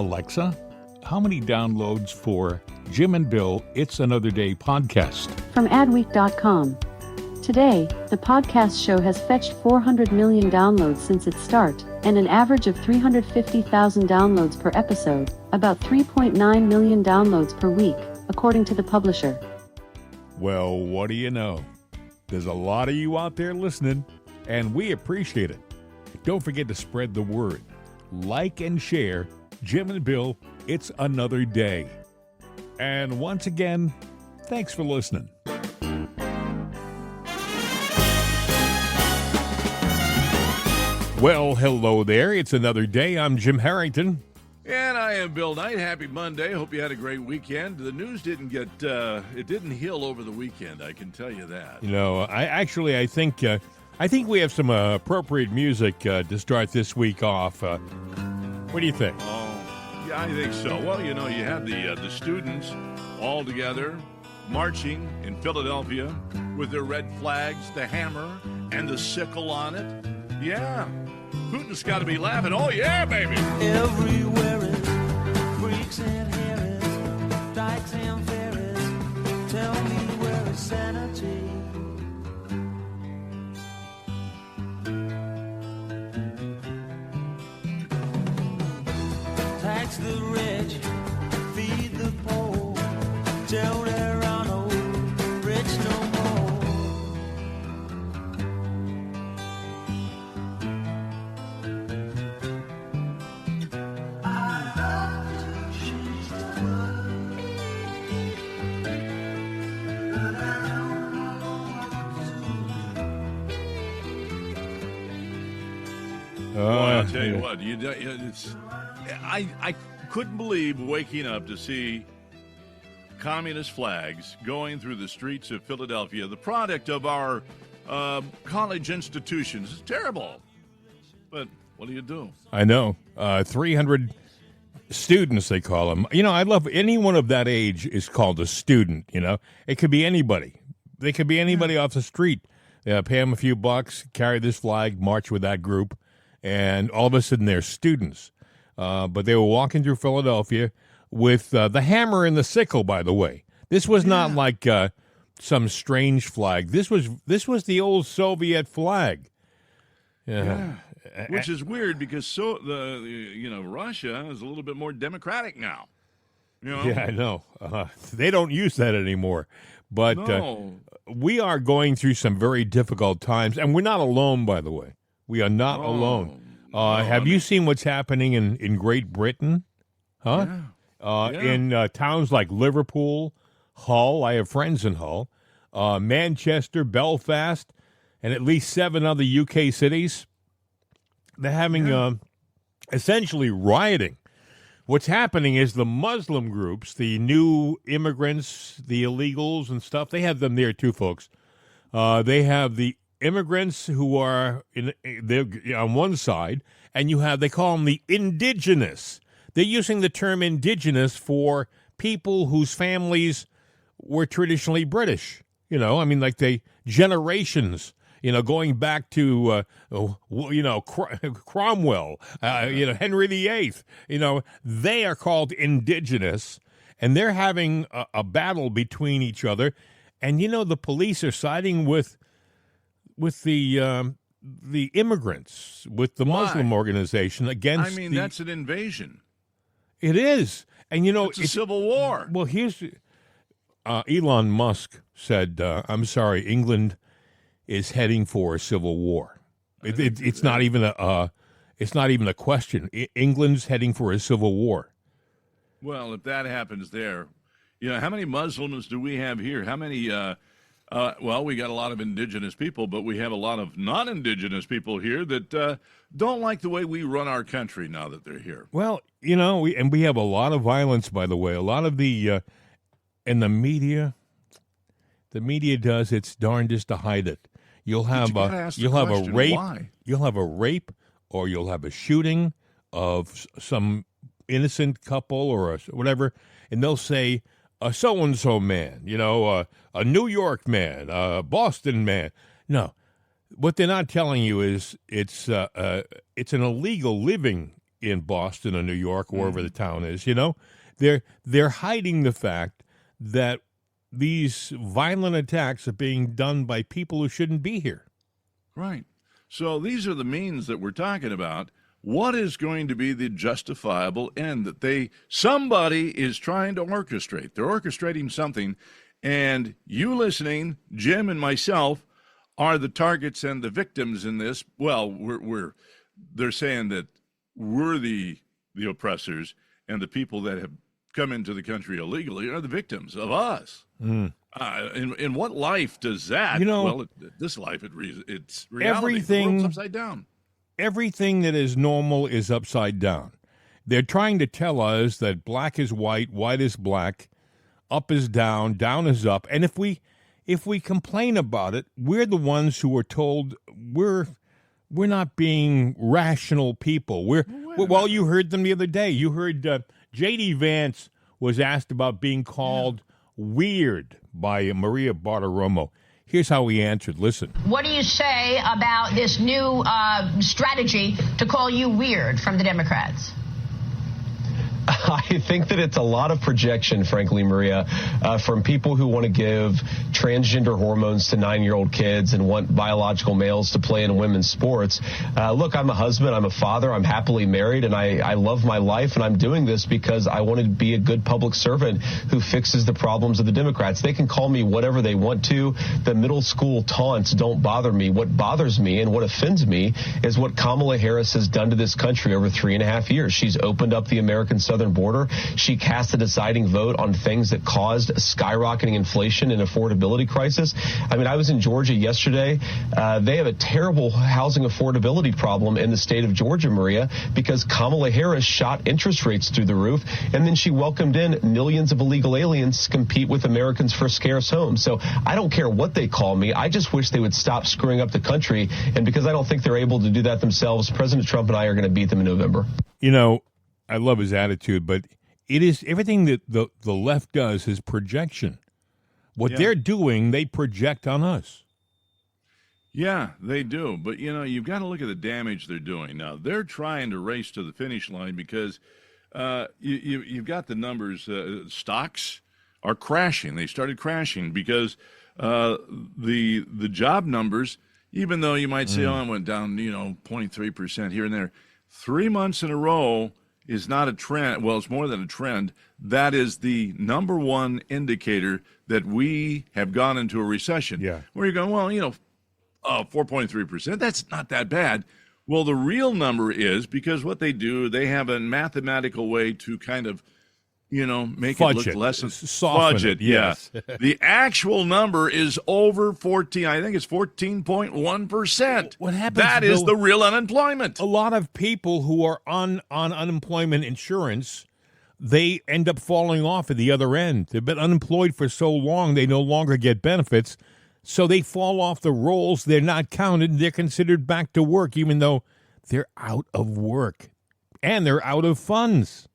Alexa, how many downloads for Jim and Bill, It's Another Day podcast? From adweek.com. Today, the podcast show has fetched 400 million downloads since its start, and an average of 350,000 downloads per episode, about 3.9 million downloads per week, according to the publisher. Well, what do you know? There's a lot of you out there listening, and we appreciate it. Don't forget to spread the word. Like and share Jim and Bill, It's Another Day. And once again, thanks for listening. Well, hello there. It's another day. I'm Jim Harrington. And I am Bill Knight. Happy Monday. Hope you had a great weekend. The news didn't heal over the weekend, I can tell you that. You know, I think we have some appropriate music to start this week off. What do you think? Oh, yeah, I think so. Well, you know, you have the students all together marching in Philadelphia with their red flags, the hammer, and the sickle on it. Yeah. Putin's got to be laughing. Oh, yeah, baby. Everywhere is freaks and harris, dykes and ferries. Tell me where is sanity? Tax the rich, feed the poor. Tell there are no rich no more. I'll tell you what, I couldn't believe waking up to see communist flags going through the streets of Philadelphia, the product of our college institutions. It's terrible. But what do you do? I know. 300 students, they call them. You know, I love anyone of that age is called a student, you know. It could be anybody. They could be anybody off the street. Pay them a few bucks, carry this flag, march with that group. And all of a sudden, they're students. But they were walking through Philadelphia with the hammer and the sickle, by the way. This was not like some strange flag. This was the old Soviet flag. Yeah. Which is weird because Russia is a little bit more democratic now. You know? Yeah, I know. They don't use that anymore. But no. We are going through some very difficult times. And we're not alone, by the way. We are not alone. Have you seen what's happening in Great Britain? Huh? Yeah. In towns like Liverpool, Hull. I have friends in Hull. Manchester, Belfast, and at least 7 other UK cities. They're having essentially rioting. What's happening is the Muslim groups, the new immigrants, the illegals and stuff, they have them there too, folks. They have the immigrants who are they're on one side, and they call them the indigenous. They're using the term indigenous for people whose families were traditionally British. You know, I mean, like generations. You know, going back to Cromwell. Henry VIII. You know, they are called indigenous, and they're having a battle between each other. And you know, the police are siding with the immigrants, with the Muslim organization against. I mean, that's an invasion. It is, and you know, it's a civil war. Well, here's Elon Musk said, "I'm sorry, England is heading for a civil war. It's not even a question. England's heading for a civil war." Well, if that happens there, you know, how many Muslims do we have here? How many? We got a lot of indigenous people, but we have a lot of non-indigenous people here that don't like the way we run our country now that they're here. Well, you know, we have a lot of violence, by the way. A lot of the media does its darndest to hide it. You'll have a rape. Why? You'll have a rape, or you'll have a shooting of some innocent couple or whatever, and they'll say a so-and-so man, you know, a New York man, a Boston man. No, what they're not telling you is it's an illegal living in Boston or New York or wherever the town is. You know, they're hiding the fact that these violent attacks are being done by people who shouldn't be here. Right. So these are the means that we're talking about. What is going to be the justifiable end that somebody is trying to orchestrate? They're orchestrating something, and you listening, Jim and myself, are the targets and the victims in this. Well, they're saying that we're the oppressors, and the people that have come into the country illegally are the victims of us. In what life does that? This life, it's reality. The world's upside down. Everything that is normal is upside down. They're trying to tell us that black is white, white is black, up is down, down is up. And if we complain about it, we're the ones who are told we're not being rational people. Well, you heard them the other day. You heard J.D. Vance was asked about being called weird by Maria Bartiromo. Here's how he answered. Listen. What do you say about this new strategy to call you weird from the Democrats? I think that it's a lot of projection, frankly, Maria, from people who want to give transgender hormones to 9-year-old kids and want biological males to play in women's sports. Look, I'm a husband, I'm a father, I'm happily married, and I love my life, and I'm doing this because I want to be a good public servant who fixes the problems of the Democrats. They can call me whatever they want to. The middle school taunts don't bother me. What bothers me and what offends me is what Kamala Harris has done to this country over 3.5 years. She's opened up the American southern border. She cast a deciding vote on things that caused skyrocketing inflation and affordability crisis. I mean, I was in Georgia yesterday. They have a terrible housing affordability problem in the state of Georgia, Maria, because Kamala Harris shot interest rates through the roof, and then she welcomed in millions of illegal aliens to compete with Americans for scarce homes. So I don't care what they call me. I just wish they would stop screwing up the country. And because I don't think they're able to do that themselves, President Trump and I are going to beat them in November. You know, I love his attitude, but it is everything that the left does is projection. What they're doing, they project on us. Yeah, they do. But, you've got to look at the damage they're doing. Now, they're trying to race to the finish line because you've got the numbers. Stocks are crashing. They started crashing because the job numbers, even though you might say, it went down, 0.3% here and there, 3 months in a row is not a trend. Well, it's more than a trend. That is the number one indicator that we have gone into a recession. Yeah. Where you're going, 4.3%, that's not that bad. Well, the real number is, because what they do, they have a mathematical way to kind of, make Fudge it look less. Soften Fudge it, yes. The actual number is over 14. I think it's 14.1%. What happens? That is the real unemployment. A lot of people who are on unemployment insurance, they end up falling off at the other end. They've been unemployed for so long, they no longer get benefits. So they fall off the rolls. They're not counted. They're considered back to work, even though they're out of work and they're out of funds.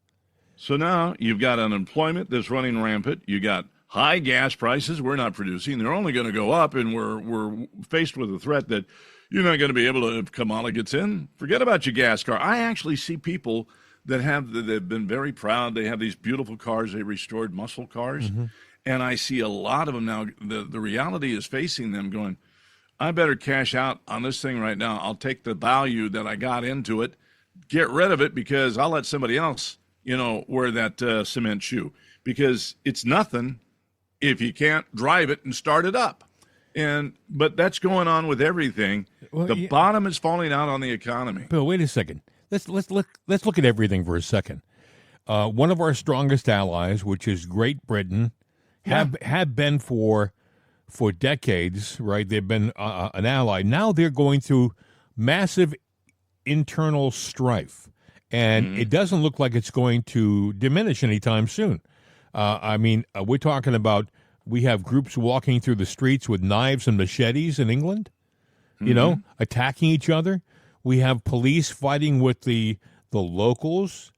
So now you've got unemployment that's running rampant. You got high gas prices we're not producing. They're only going to go up, and we're faced with a threat that you're not going to be able to, if Kamala gets in, forget about your gas car. I actually see people that they've been very proud. They have these beautiful cars. They restored muscle cars. Mm-hmm. And I see a lot of them now. The reality is facing them going, I better cash out on this thing right now. I'll take the value that I got into it, get rid of it, because I'll let somebody else wear that cement shoe, because it's nothing if you can't drive it and start it up. But that's going on with everything. Well, the bottom is falling out on the economy. Bill, wait a second. Let's look at everything for a second. One of our strongest allies, which is Great Britain, have been for decades, right? They've been an ally. Now they're going through massive internal strife. And it doesn't look like it's going to diminish anytime soon. We're talking about, we have groups walking through the streets with knives and machetes in England, attacking each other. We have police fighting with the locals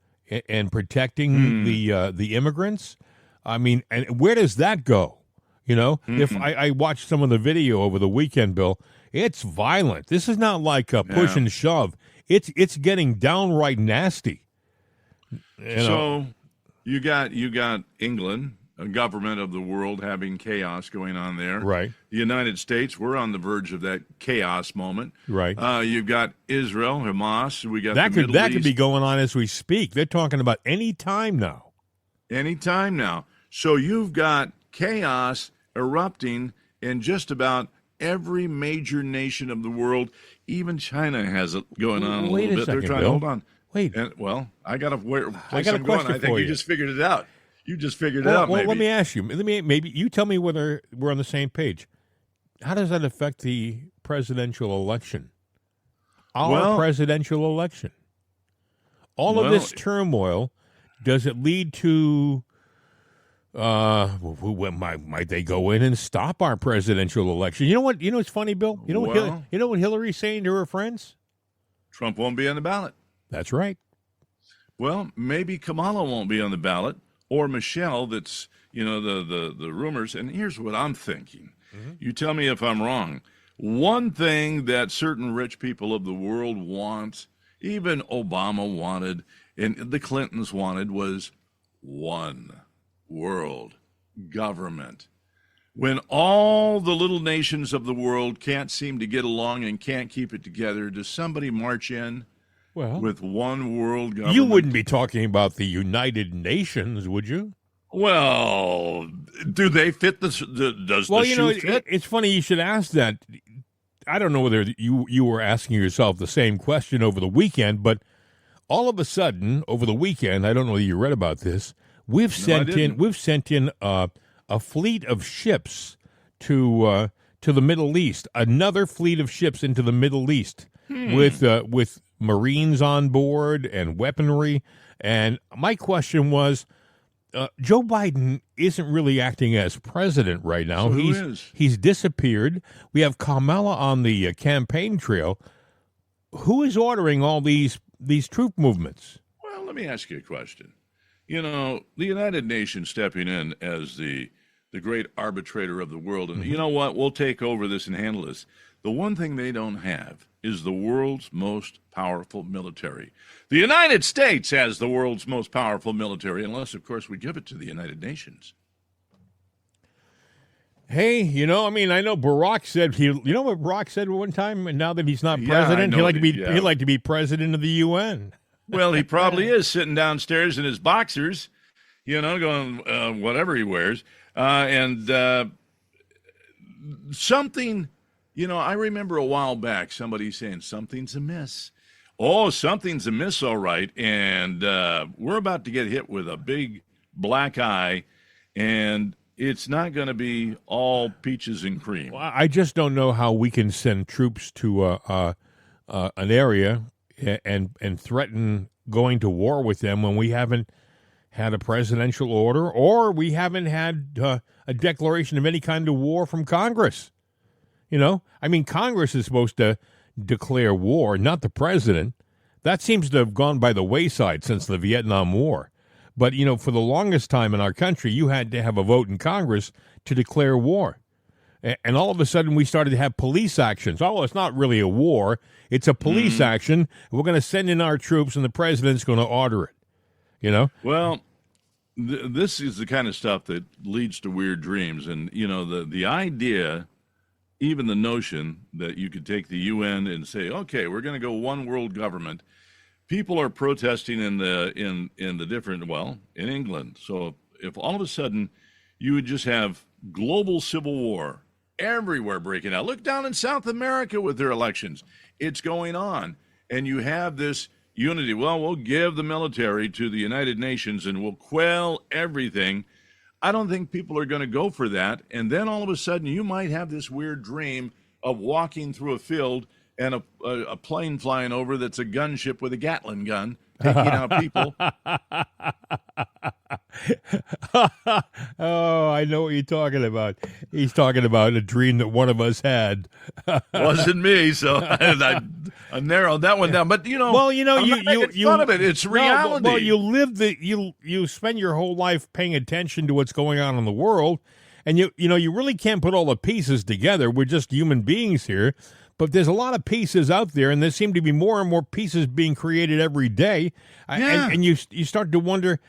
and protecting the immigrants. And where does that go? If I watched some of the video over the weekend, Bill, it's violent. This is not like a push and shove. It's getting downright nasty. So you got England, a government of the world, having chaos going on there. Right. The United States, we're on the verge of that chaos moment. Right. You've got Israel, Hamas. We got that the could Middle East. be going on as we speak. They're talking about any time now. Any time now. So you've got chaos erupting in just about every major nation of the world. Even China has it going on a Wait little a bit. second, They're trying Bill. to hold on. Wait. And, well, I got a place I got a I'm going. question I think for you you. just figured it out. You just figured it out, Well, maybe. let me ask you. Maybe you tell me whether we're on the same page. How does that affect the presidential election? Our presidential election. All of this turmoil, does it lead to might they go in and stop our presidential election? You know what? You know what's funny, Bill? You know what Hillary's saying to her friends? Trump won't be on the ballot. That's right. Well, maybe Kamala won't be on the ballot, or Michelle. That's the rumors. And here's what I'm thinking. Mm-hmm. You tell me if I'm wrong. One thing that certain rich people of the world want, even Obama wanted, and the Clintons wanted, was one world government. When all the little nations of the world can't seem to get along and can't keep it together, does somebody march in with one world government? You wouldn't be talking about the United Nations, would you? Well, do they fit does the shoe fit? It's funny you should ask that. I don't know whether you were asking yourself the same question over the weekend, but all of a sudden over the weekend, I don't know whether you read about this. We've sent in a fleet of ships to the Middle East. Another fleet of ships into the Middle East with Marines on board and weaponry. And my question was, Joe Biden isn't really acting as president right now. So who is? He's disappeared. We have Kamala on the campaign trail. Who is ordering all these troop movements? Well, let me ask you a question. The United Nations stepping in as the great arbitrator of the world, and you know what? We'll take over this and handle this. The one thing they don't have is the world's most powerful military. The United States has the world's most powerful military, unless, of course, we give it to the United Nations. Hey, I know Barack said what Barack said one time, and now that he's not president, he'd like to be president of the UN. Well, he probably is sitting downstairs in his boxers, going whatever he wears, and something. I remember a while back somebody saying something's amiss. Oh, something's amiss, all right. And we're about to get hit with a big black eye, and it's not going to be all peaches and cream. Well, I just don't know how we can send troops to an area and threaten going to war with them when we haven't had a presidential order or we haven't had a declaration of any kind of war from Congress. Congress is supposed to declare war, not the president. That seems to have gone by the wayside since the Vietnam War. But, for the longest time in our country, you had to have a vote in Congress to declare war. And all of a sudden, we started to have police actions. Oh, it's not really a war. It's a police action. We're going to send in our troops, and the president's going to order it. Well, this is the kind of stuff that leads to weird dreams. And, the idea, even the notion that you could take the UN and say, okay, we're going to go one world government. People are protesting in the different, in England. So if all of a sudden you would just have global civil war everywhere breaking out. Look down in South America with their elections. It's going on. And you have this unity. Well, we'll give the military to the United Nations and we'll quell everything. I don't think people are going to go for that. And then all of a sudden you might have this weird dream of walking through a field and a plane flying over that's a gunship with a Gatling gun taking out people. Oh, I know what you're talking about. He's talking about a dream that one of us had. Wasn't me, so I narrowed that one down. But I'm not making fun of it. It's reality. Well, you spend your whole life paying attention to what's going on in the world, and you really can't put all the pieces together. We're just human beings here. but there's a lot of pieces out there, and there seem to be more and more pieces being created every day. Yeah. And you start to wonder,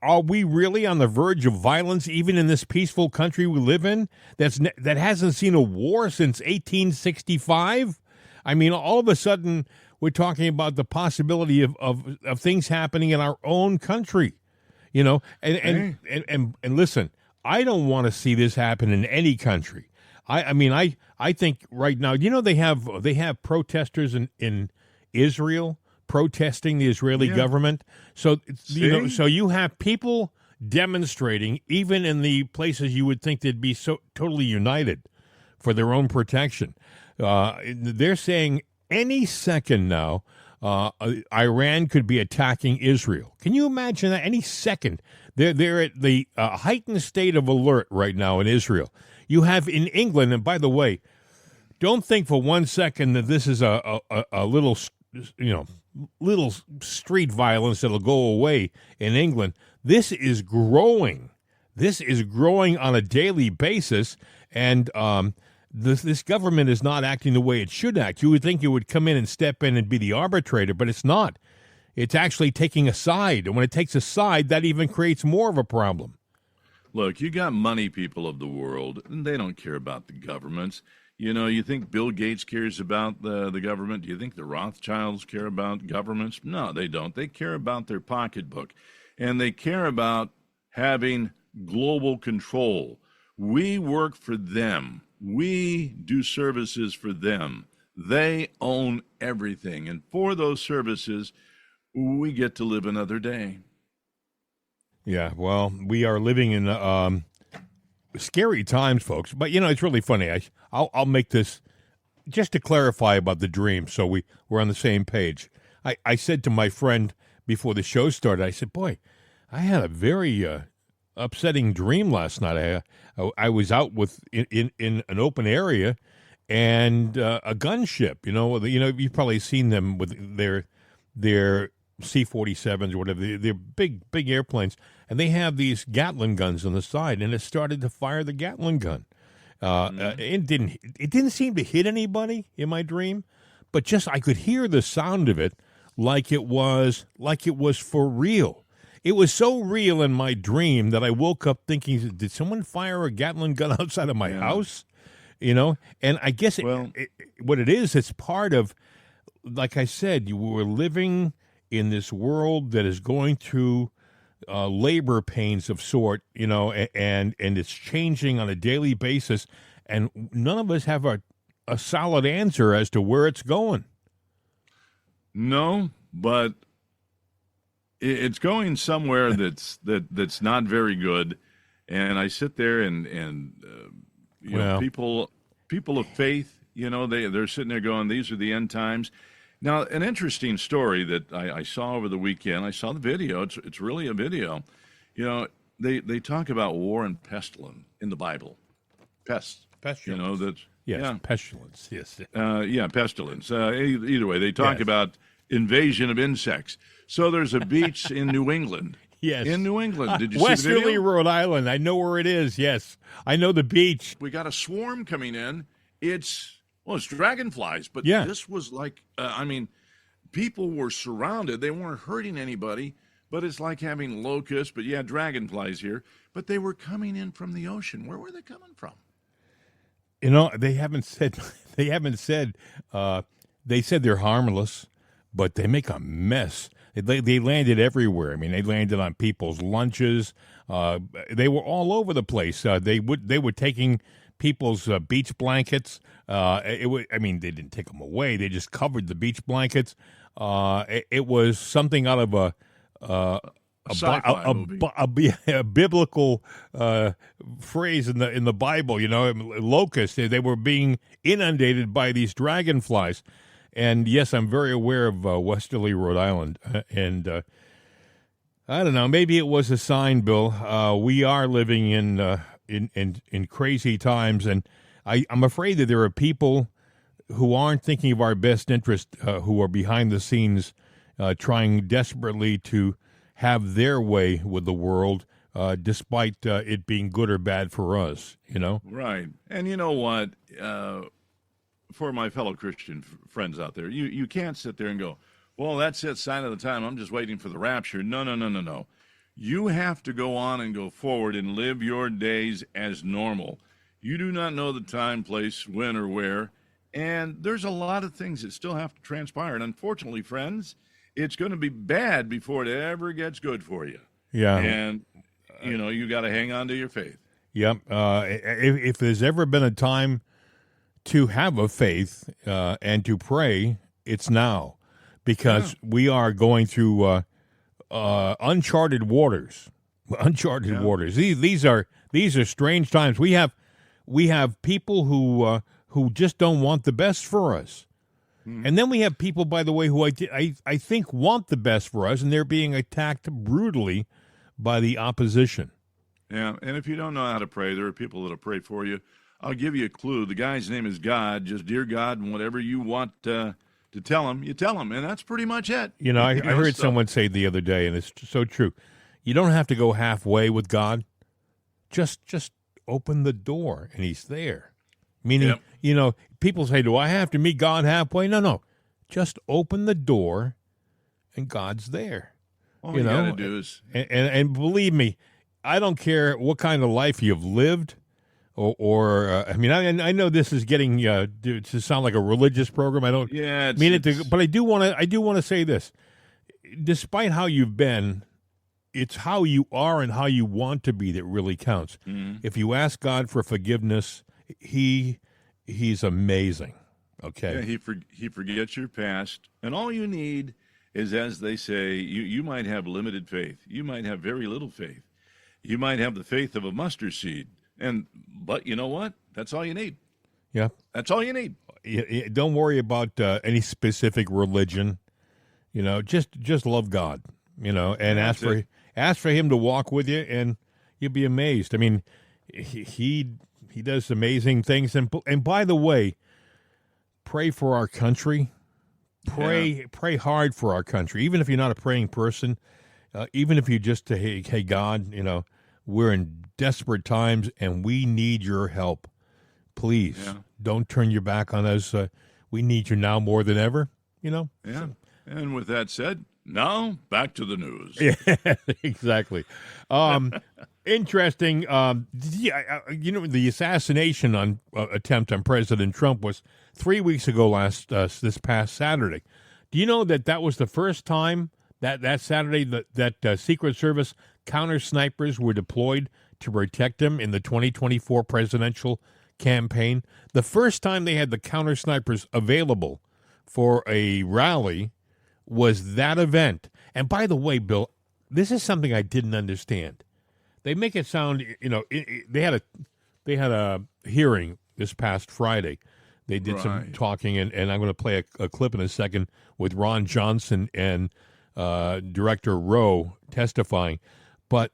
are we really on the verge of violence, even in this peaceful country we live in, that hasn't seen a war since 1865? I mean, all of a sudden, we're talking about the possibility of things happening in our own country, and listen, I don't want to see this happen in any country. I think right now, they have protesters in Israel protesting the Israeli government. So so you have people demonstrating even in the places you would think they'd be so totally united for their own protection. They're saying any second now, Iran could be attacking Israel. Can you imagine that? Any second. They're at the heightened state of alert right now in Israel. You have in England, and by the way, don't think for 1 second that this is a little, little street violence that'll go away in England. This is growing. This is growing on a daily basis, and this government is not acting the way it should act. You would think it would come in and step in and be the arbitrator, but it's not. It's actually taking a side, and when it takes a side, that even creates more of a problem. Look, you got money people of the world, and they don't care about the governments. You think Bill Gates cares about the government? Do you think the Rothschilds care about governments? No, they don't. They care about their pocketbook, and they care about having global control. We work for them. We do services for them. They own everything, and for those services, we get to live another day. Yeah, well, we are living in scary times, folks. But, it's really funny. I'll make this just to clarify about the dream so we're on the same page. I said to my friend before the show started, I said, boy, I had a very upsetting dream last night. I was out in an open area and a gunship, you've probably seen them with their C-47s or whatever. They're big airplanes, and they have these Gatling guns on the side, and it started to fire the Gatling gun. It didn't seem to hit anybody in my dream, but just I could hear the sound of it like it was for real. It was so real in my dream that I woke up thinking, did someone fire a Gatling gun outside of my house? And I guess what it is, it's part of, like I said, you were living in this world that is going through labor pains of sort, and it's changing on a daily basis, and none of us have a solid answer as to where it's going. No, but it's going somewhere that's not very good. And I sit there and people of faith, they're sitting there going, these are the end times. Now, an interesting story that I saw over the weekend, I saw the video. It's really a video. They talk about war and pestilence in the Bible. Pestilence. That's pestilence. Yes. Pestilence. Either way, they talk about invasion of insects. So there's a beach in New England. Yes. In New England. Did you see the video? Westerly, Rhode Island. I know where it is. Yes. I know the beach. We got a swarm coming in. It's dragonflies, but this was like, people were surrounded. They weren't hurting anybody, but it's like having locusts, but dragonflies here. But they were coming in from the ocean. Where were they coming from? They haven't said, they said they're harmless, but they make a mess. They landed everywhere. I mean, they landed on people's lunches. They were all over the place. They were taking people's beach blankets. They didn't take them away. They just covered the beach blankets. It was something out of a biblical phrase in the Bible. Locusts. They were being inundated by these dragonflies. And yes, I'm very aware of Westerly, Rhode Island. And I don't know. Maybe it was a sign, Bill. We are living in crazy times, and I'm afraid that there are people who aren't thinking of our best interest, who are behind the scenes trying desperately to have their way with the world, despite it being good or bad for us, Right. And you know what? for my fellow Christian friends out there, you can't sit there and go, well, that's it, sign of the time. I'm just waiting for the rapture. No. You have to go on and go forward and live your days as normal. You do not know the time, place, when, or where. And there's a lot of things that still have to transpire. And unfortunately, friends, it's going to be bad before it ever gets good for you. Yeah. And, you got to hang on to your faith. Yep. If there's ever been a time to have a faith and to pray, it's now, because we are going through uncharted waters. Uncharted waters. These are strange times. We have people who just don't want the best for us. And then we have people, by the way, who I think want the best for us, and they're being attacked brutally by the opposition. Yeah, and if you don't know how to pray, there are people that'll pray for you. I'll give you a clue. The guy's name is God. Just dear God, and whatever you want to tell him, you tell him, and that's pretty much it. I heard someone say the other day, and it's so true. You don't have to go halfway with God. Just open the door, and He's there. Meaning, people say, do I have to meet God halfway? No. Just open the door, and God's there. All you got to do is... And believe me, I don't care what kind of life you've lived, I know this is getting to sound like a religious program. I don't mean it to, but I do want to say this. Despite how you've been, it's how you are and how you want to be that really counts. Mm-hmm. If you ask God for forgiveness, He's amazing. Okay. Yeah, he forgets your past, and all you need is, as they say, you might have limited faith. You might have very little faith. You might have the faith of a mustard seed, but you know what? That's all you need. Yeah, that's all you need. Don't worry about any specific religion. Just love God. And ask for Him to walk with you, and you'll be amazed. I mean, He does amazing things, and by the way, pray for our country. Pray hard for our country, even if you're not a praying person. Even if you just hey God, we're in desperate times and we need your help. Please don't turn your back on us. We need you now more than ever. Yeah. And with that said, now back to the news. Yeah, exactly. Interesting. The assassination attempt on President Trump was 3 weeks ago this past Saturday. Do you know that was the first time that Saturday that Secret Service counter snipers were deployed to protect him in the 2024 presidential campaign? The first time they had the counter snipers available for a rally was that event. And by the way, Bill, this is something I didn't understand. They make it sound, they had a hearing this past Friday. They did some talking, and I'm going to play a clip in a second with Ron Johnson and Director Rowe testifying. But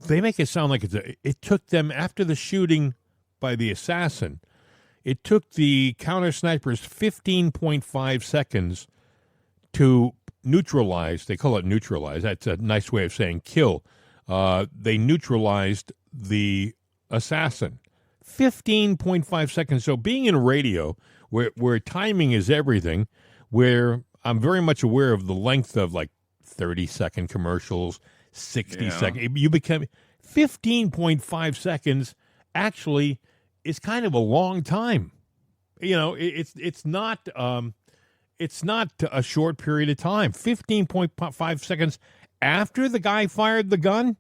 they make it sound like it took them, after the shooting by the assassin, it took the counter snipers 15.5 seconds to neutralize. They call it neutralize. That's a nice way of saying kill. They neutralized the assassin. 15.5 seconds. So being in radio, where timing is everything, where I'm very much aware of the length of like 30-second commercials, 60-second. You become 15.5 seconds. Actually, is kind of a long time. It's not a short period of time. 15.5 seconds after the guy fired the gun.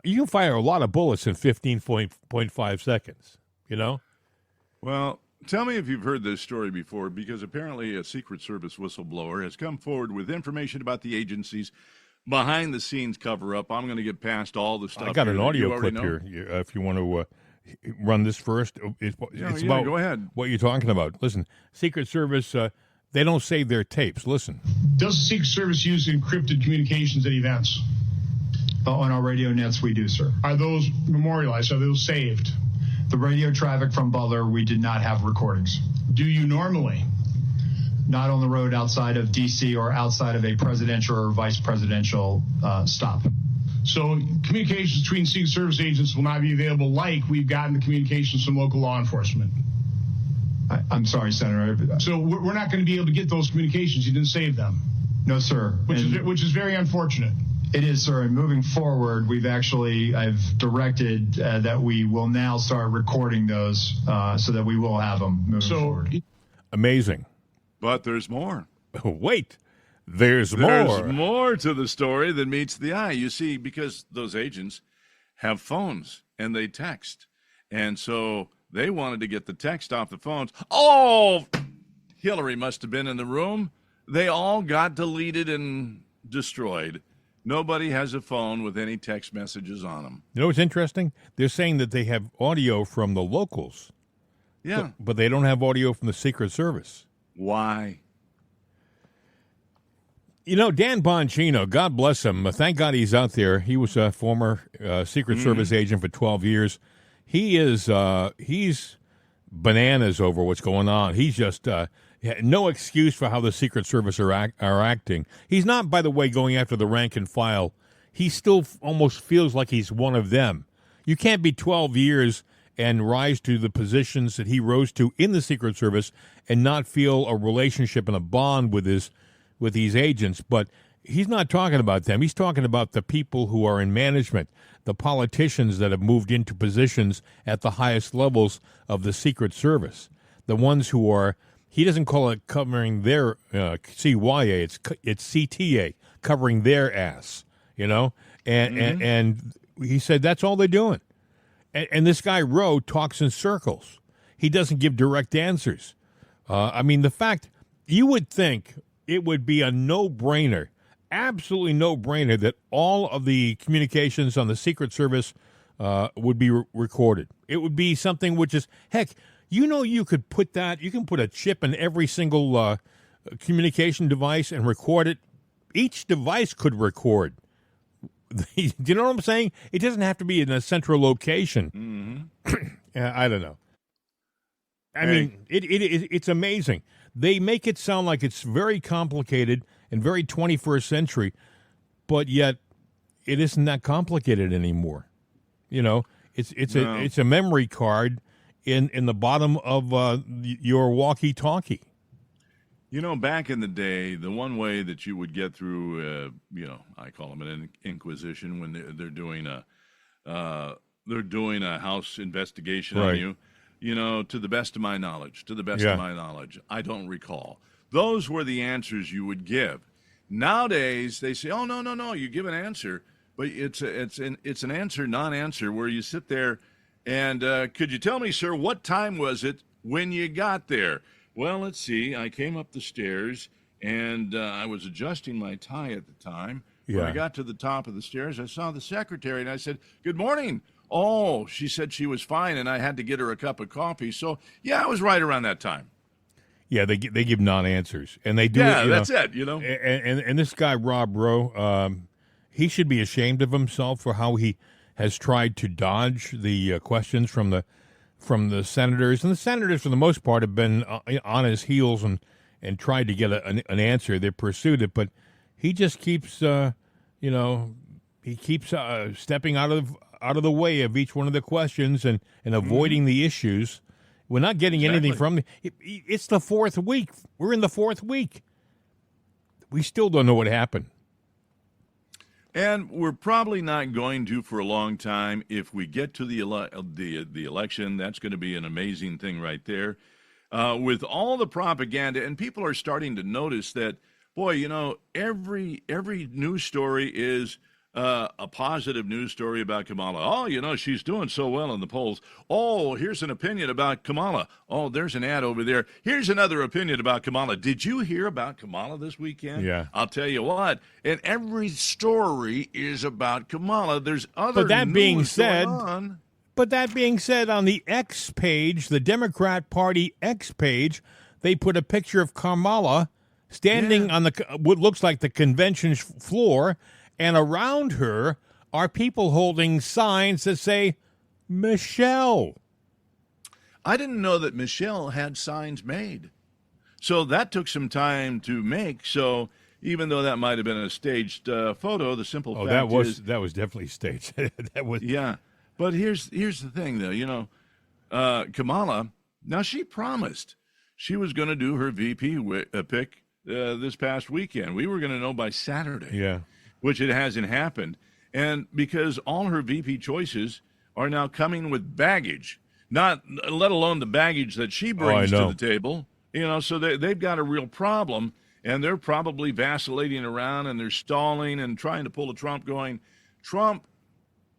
You can fire a lot of bullets in 15.5 seconds, Well, tell me if you've heard this story before, because apparently a Secret Service whistleblower has come forward with information about the agency's behind-the-scenes cover-up. I'm going to get past all the stuff. I got an audio clip here if you want to run this first. It's about go ahead. What you're talking about. Listen, Secret Service, they don't save their tapes. Listen. Does the Secret Service use encrypted communications at events? On our radio nets, we do, sir. Are those memorialized? Are those saved? The radio traffic from Butler, we did not have recordings. Do you normally? Not on the road outside of D.C. or outside of a presidential or vice presidential stop. So communications between Secret Service agents will not be available like we've gotten the communications from local law enforcement? I'm sorry, Senator. So we're not going to be able to get those communications. You didn't save them. No, sir. Which is very unfortunate. It is, sir. And moving forward, I've directed that we will now start recording those so that we will have them moving forward. Amazing. But there's more. Wait, there's more. There's more to the story than meets the eye. You see, because those agents have phones and they text. And so they wanted to get the text off the phones. Oh, Hillary must have been in the room. They all got deleted and destroyed. Nobody has a phone with any text messages on them. You know what's interesting? They're saying that they have audio from the locals. Yeah. But they don't have audio from the Secret Service. Why? You know, Dan Bongino, God bless him. Thank God he's out there. He was a former Secret Service agent for 12 years. He's bananas over what's going on. He's just no excuse for how the Secret Service are acting. He's not, by the way, going after the rank and file. He still almost feels like he's one of them. You can't be 12 years and rise to the positions that he rose to in the Secret Service and not feel a relationship and a bond with these agents. But he's not talking about them. He's talking about the people who are in management, the politicians that have moved into positions at the highest levels of the Secret Service, the ones who are, he doesn't call it covering their CYA, it's CTA, covering their ass, you know? And he said that's all they're doing. And this guy, Rowe, talks in circles. He doesn't give direct answers. I mean, the fact, you would think it would be a no-brainer, absolutely no-brainer, that all of the communications on the Secret Service would be recorded. It would be something which is, heck, you know, you could put that, you can put a chip in every single communication device and record it. Each device could record. Do you know what I'm saying? It doesn't have to be in a central location. I don't know. I mean, it's amazing. They make it sound like it's very complicated and very 21st century, but yet it isn't that complicated anymore. You know, it's a memory card in the bottom of your walkie-talkie. You know, back in the day, the one way that you would get through, I call them an inquisition when they're doing a house investigation on you. You know, to the best of my knowledge, I don't recall. Those were the answers you would give. Nowadays, they say, "Oh, no, you give an answer, but it's an answer, non-answer, where you sit there and could you tell me, sir, what time was it when you got there?" Well, let's see. I came up the stairs, and I was adjusting my tie at the time. When I got to the top of the stairs, I saw the secretary, and I said, "Good morning." Oh, she said she was fine, and I had to get her a cup of coffee. So, yeah, I was right around that time. Yeah, they give non-answers, and they do. Yeah, that's it. You know, and this guy Rob Rowe, he should be ashamed of himself for how he has tried to dodge the questions from the senators, and the senators, for the most part, have been on his heels and tried to get an answer. They pursued it, but he just keeps, stepping out of the way of each one of the questions and avoiding the issues. We're not getting anything from them. It's the fourth week. We're in the fourth week. We still don't know what happened. And we're probably not going to for a long time. If we get to the election, that's going to be an amazing thing right there. With all the propaganda, and people are starting to notice that, boy, you know, every news story is a positive news story about Kamala. Oh, you know, she's doing so well in the polls. Oh, here's an opinion about Kamala. Oh, there's an ad over there. Here's another opinion about Kamala. Did you hear about Kamala this weekend? Yeah. I'll tell you what. And every story is about Kamala. There's other But that news being said, going on. But that being said, on the X page, the Democrat Party X page, they put a picture of Kamala standing on what looks like the convention floor, and around her are people holding signs that say, Michelle. I didn't know that Michelle had signs made. So that took some time to make. So even though that might have been a staged photo, the simple fact is... that was definitely staged. Yeah. But here's the thing, though. You know, Kamala Now, she promised she was going to do her VP pick this past weekend. We were going to know by Saturday, Yeah. which it hasn't happened. And because all her VP choices are now coming with baggage, not let alone the baggage that she brings to the table, so they've got a real problem, and they're probably vacillating around, and they're stalling and trying to pull a Trump going. Trump,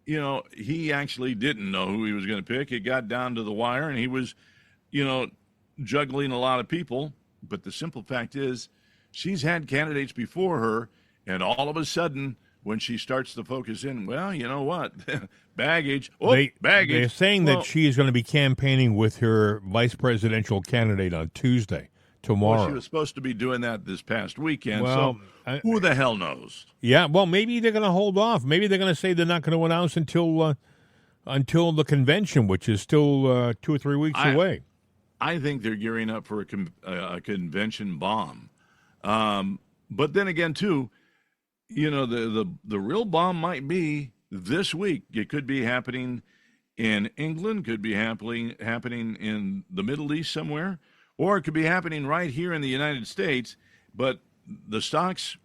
he actually didn't know who he was going to pick. It got down to the wire, and he was, juggling a lot of people. But the simple fact is, she's had candidates before her, and all of a sudden, when she starts to focus in, well, you know what? Baggage. Baggage. They're saying that she is going to be campaigning with her vice presidential candidate on Tuesday, tomorrow. Well, she was supposed to be doing that this past weekend, Well, so who the hell knows? Yeah, well, maybe they're going to hold off. Maybe they're going to say they're not going to announce until the convention, which is still 2 or 3 weeks away. I think they're gearing up for a convention bomb. But then again, too, the real bomb might be this week. It could be happening in England, could be happening in the Middle East somewhere, or it could be happening right here in the United States. But the stocks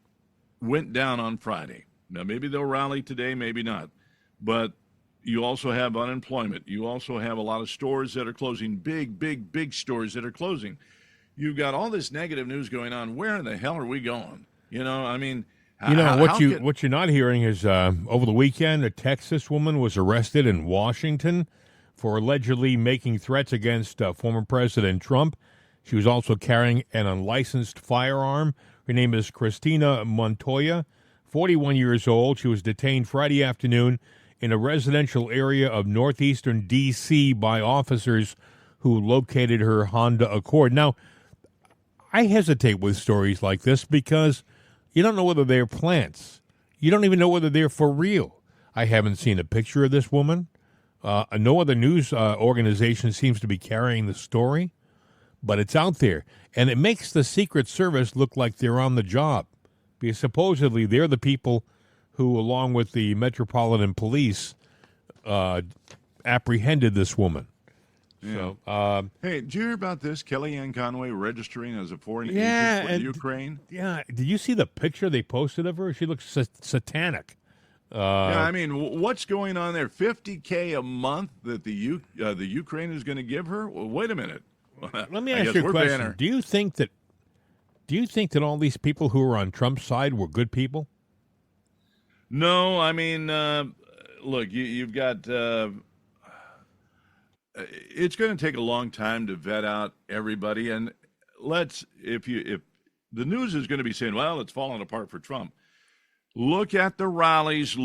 went down on Friday. Now, maybe they'll rally today, maybe not. But you also have unemployment. You also have a lot of stores that are closing, big stores that are closing. You've got all this negative news going on. Where in the hell are we going? What you're not hearing is over the weekend, a Texas woman was arrested in Washington for allegedly making threats against former President Trump. She was also carrying an unlicensed firearm. Her name is Christina Montoya, 41 years old. She was detained Friday afternoon in a residential area of northeastern D.C. by officers who located her Honda Accord. Now, I hesitate with stories like this because you don't know whether they're plants. You don't even know whether they're for real. I haven't seen a picture of this woman. No other news organization seems to be carrying the story, but it's out there. And it makes the Secret Service look like they're on the job, because supposedly they're the people who, along with the Metropolitan Police, apprehended this woman. Yeah. So, hey, did you hear about this? Kellyanne Conway registering as a foreign agent for Ukraine? Yeah. Did you see the picture they posted of her? She looks satanic. Yeah, I mean, what's going on there? $50K a month that the Ukraine is going to give her? Well, wait a minute. Let me ask you a question. Do you think that all these people who are on Trump's side were good people? No, I mean, look, you've got. It's going to take a long time to vet out everybody, and if the news is going to be saying, well, it's falling apart for Trump. Look at the rallies.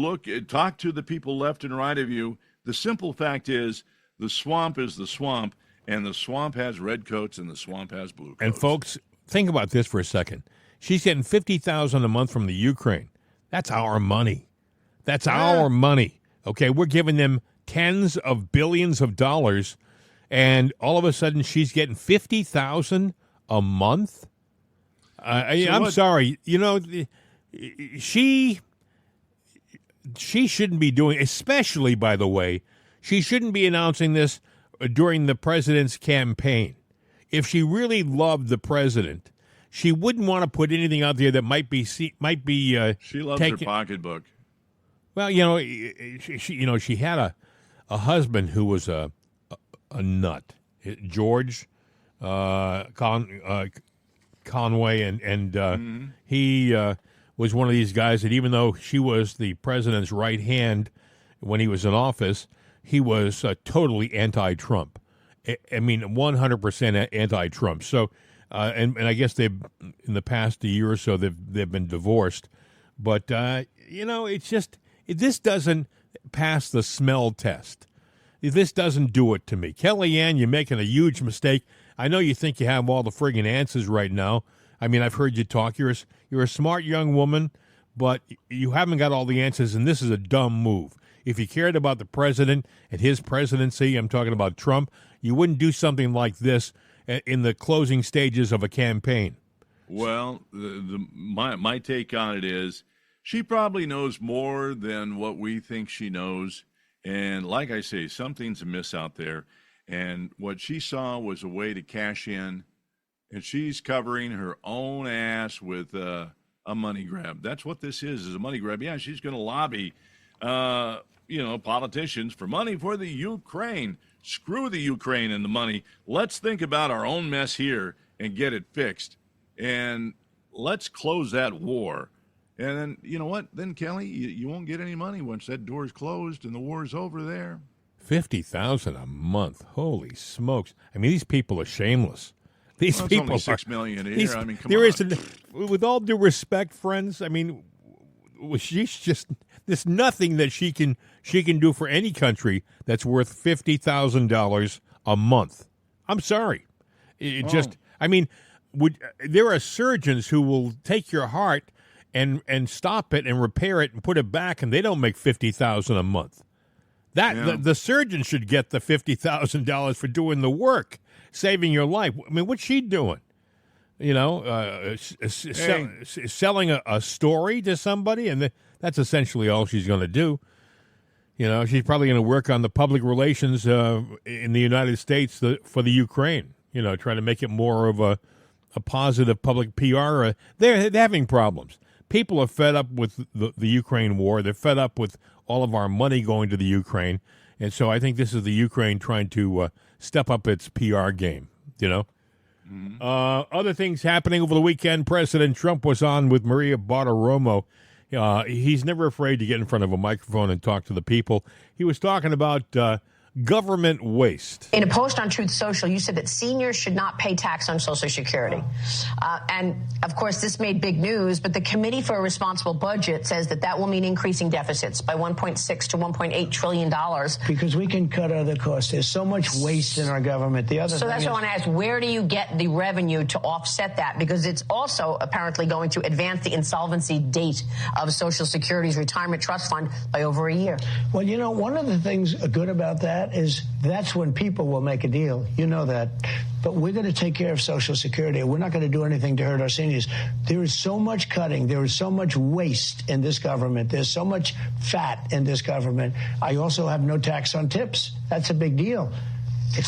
Talk to the people left and right of you. The simple fact is, the swamp is the swamp, and the swamp has red coats, and the swamp has blue coats. And folks, think about this for a second. She's getting $50,000 a month from the Ukraine. That's our money. That's our money. Okay, we're giving them tens of billions of dollars, and all of a sudden she's getting $50,000 a month. I'm sorry. She shouldn't be doing, especially, by the way, she shouldn't be announcing this during the president's campaign. If she really loved the president, she wouldn't want to put anything out there that might be. She loves her pocketbook. Well, she had a husband who was a nut, George Conway, and he was one of these guys that, even though she was the president's right hand when he was in office, he was totally anti-Trump. I mean, 100% anti-Trump. So, and I guess they've, in the past year or so, they've been divorced. But it's just, this doesn't pass the smell test. This doesn't do it to me. Kellyanne, you're making a huge mistake. I know you think you have all the friggin' answers right now. I mean, I've heard you talk. You're a smart young woman, but you haven't got all the answers, and this is a dumb move. If you cared about the president and his presidency, I'm talking about Trump, you wouldn't do something like this in the closing stages of a campaign. Well, my take on it is she probably knows more than what we think she knows. And like I say, something's amiss out there. And what she saw was a way to cash in, and she's covering her own ass with a money grab. That's what this is a money grab. Yeah, she's going to lobby, politicians for money for the Ukraine. Screw the Ukraine and the money. Let's think about our own mess here and get it fixed. And let's close that war. And then, you know what? Then, Kelly, you won't get any money once that door's closed and the war's over there. $50,000 a month. Holy smokes! I mean, these people are shameless. These Well, it's people only are $6 million a year. I mean, come there on. isn't. With all due respect, friends. I mean, she's just. There's nothing that she can do for any country that's worth $50,000 a month. I'm sorry. Just. I mean, there are surgeons who will take your heart and stop it and repair it and put it back, and they don't make $50,000 a month. The surgeon should get the $50,000 for doing the work, saving your life. I mean, what's she doing? Selling a story to somebody, and that's essentially all she's going to do. She's probably going to work on the public relations in the United States for the Ukraine. Trying to make it more of a positive public PR. They're having problems. People are fed up with the Ukraine war. They're fed up with all of our money going to the Ukraine. And so I think this is the Ukraine trying to step up its PR game, Mm-hmm. Other things happening over the weekend. President Trump was on with Maria Bartiromo. He's never afraid to get in front of a microphone and talk to the people. He was talking about government waste. In a post on Truth Social, you said that seniors should not pay tax on Social Security. And, of course, this made big news, but the Committee for a Responsible Budget says that will mean increasing deficits by $1.6 to $1.8 trillion. Because we can cut other costs. There's so much waste in our government. So that's what I want to ask. Where do you get the revenue to offset that? Because it's also apparently going to advance the insolvency date of Social Security's retirement trust fund by over a year. Well, one of the things good about that is that's when people will make a deal. You know that. But we're going to take care of Social Security. We're not going to do anything to hurt our seniors. There is so much cutting. There is so much waste in this government. There's so much fat in this government. I also have no tax on tips. That's a big deal.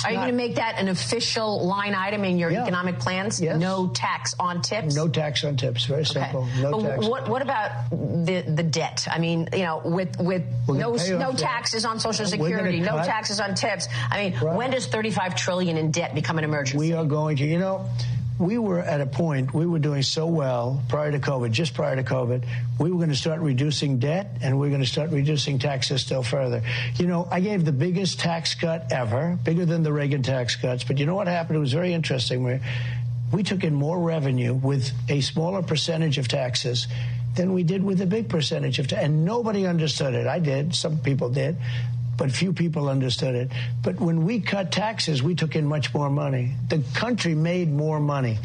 Are you going to make that an official line item in your economic plans? Yes. No tax on tips? No tax on tips. Very simple. Okay. No tax. What about the debt? I mean, with no taxes on Social Security, no taxes on tips. I mean, when does $35 trillion in debt become an emergency? We are going to, we were at a point, we were doing so well just prior to COVID, we were going to start reducing debt and we're going to start reducing taxes still further. I gave the biggest tax cut ever, bigger than the Reagan tax cuts. But you know what happened? It was very interesting. We took in more revenue with a smaller percentage of taxes than we did with a big percentage of taxes. And nobody understood it. I did. Some people did. But few people understood it. But when we cut taxes, we took in much more money. The country made more money.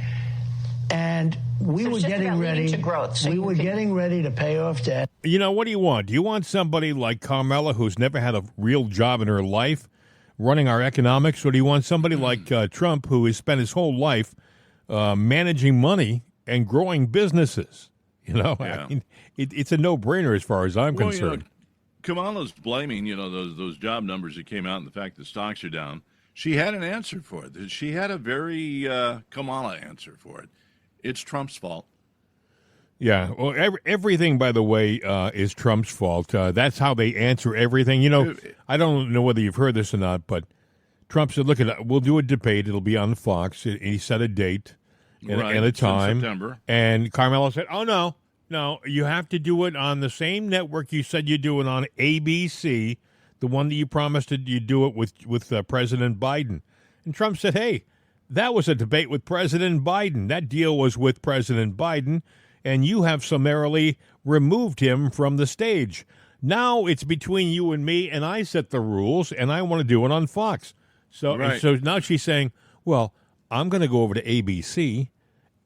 And we were getting ready. Getting ready to pay off debt. What do you want? Do you want somebody like Kamala, who's never had a real job in her life, running our economics? Or do you want somebody like Trump, who has spent his whole life managing money and growing businesses? I mean, it's a no-brainer as far as I'm concerned. Kamala's blaming, those job numbers that came out and the fact that stocks are down. She had an answer for it. She had a very Kamala answer for it. It's Trump's fault. Yeah. Well, everything, by the way, is Trump's fault. That's how they answer everything. I don't know whether you've heard this or not, but Trump said, look, we'll do a debate. It'll be on Fox. And he set a date and a time. In September. And Carmelo said, oh, no. No, you have to do it on the same network you said you'd do it on, ABC, the one that you promised that you'd do it with President Biden. And Trump said, hey, that was a debate with President Biden. That deal was with President Biden, and you have summarily removed him from the stage. Now it's between you and me, and I set the rules, and I want to do it on Fox. So now she's saying, well, I'm going to go over to ABC,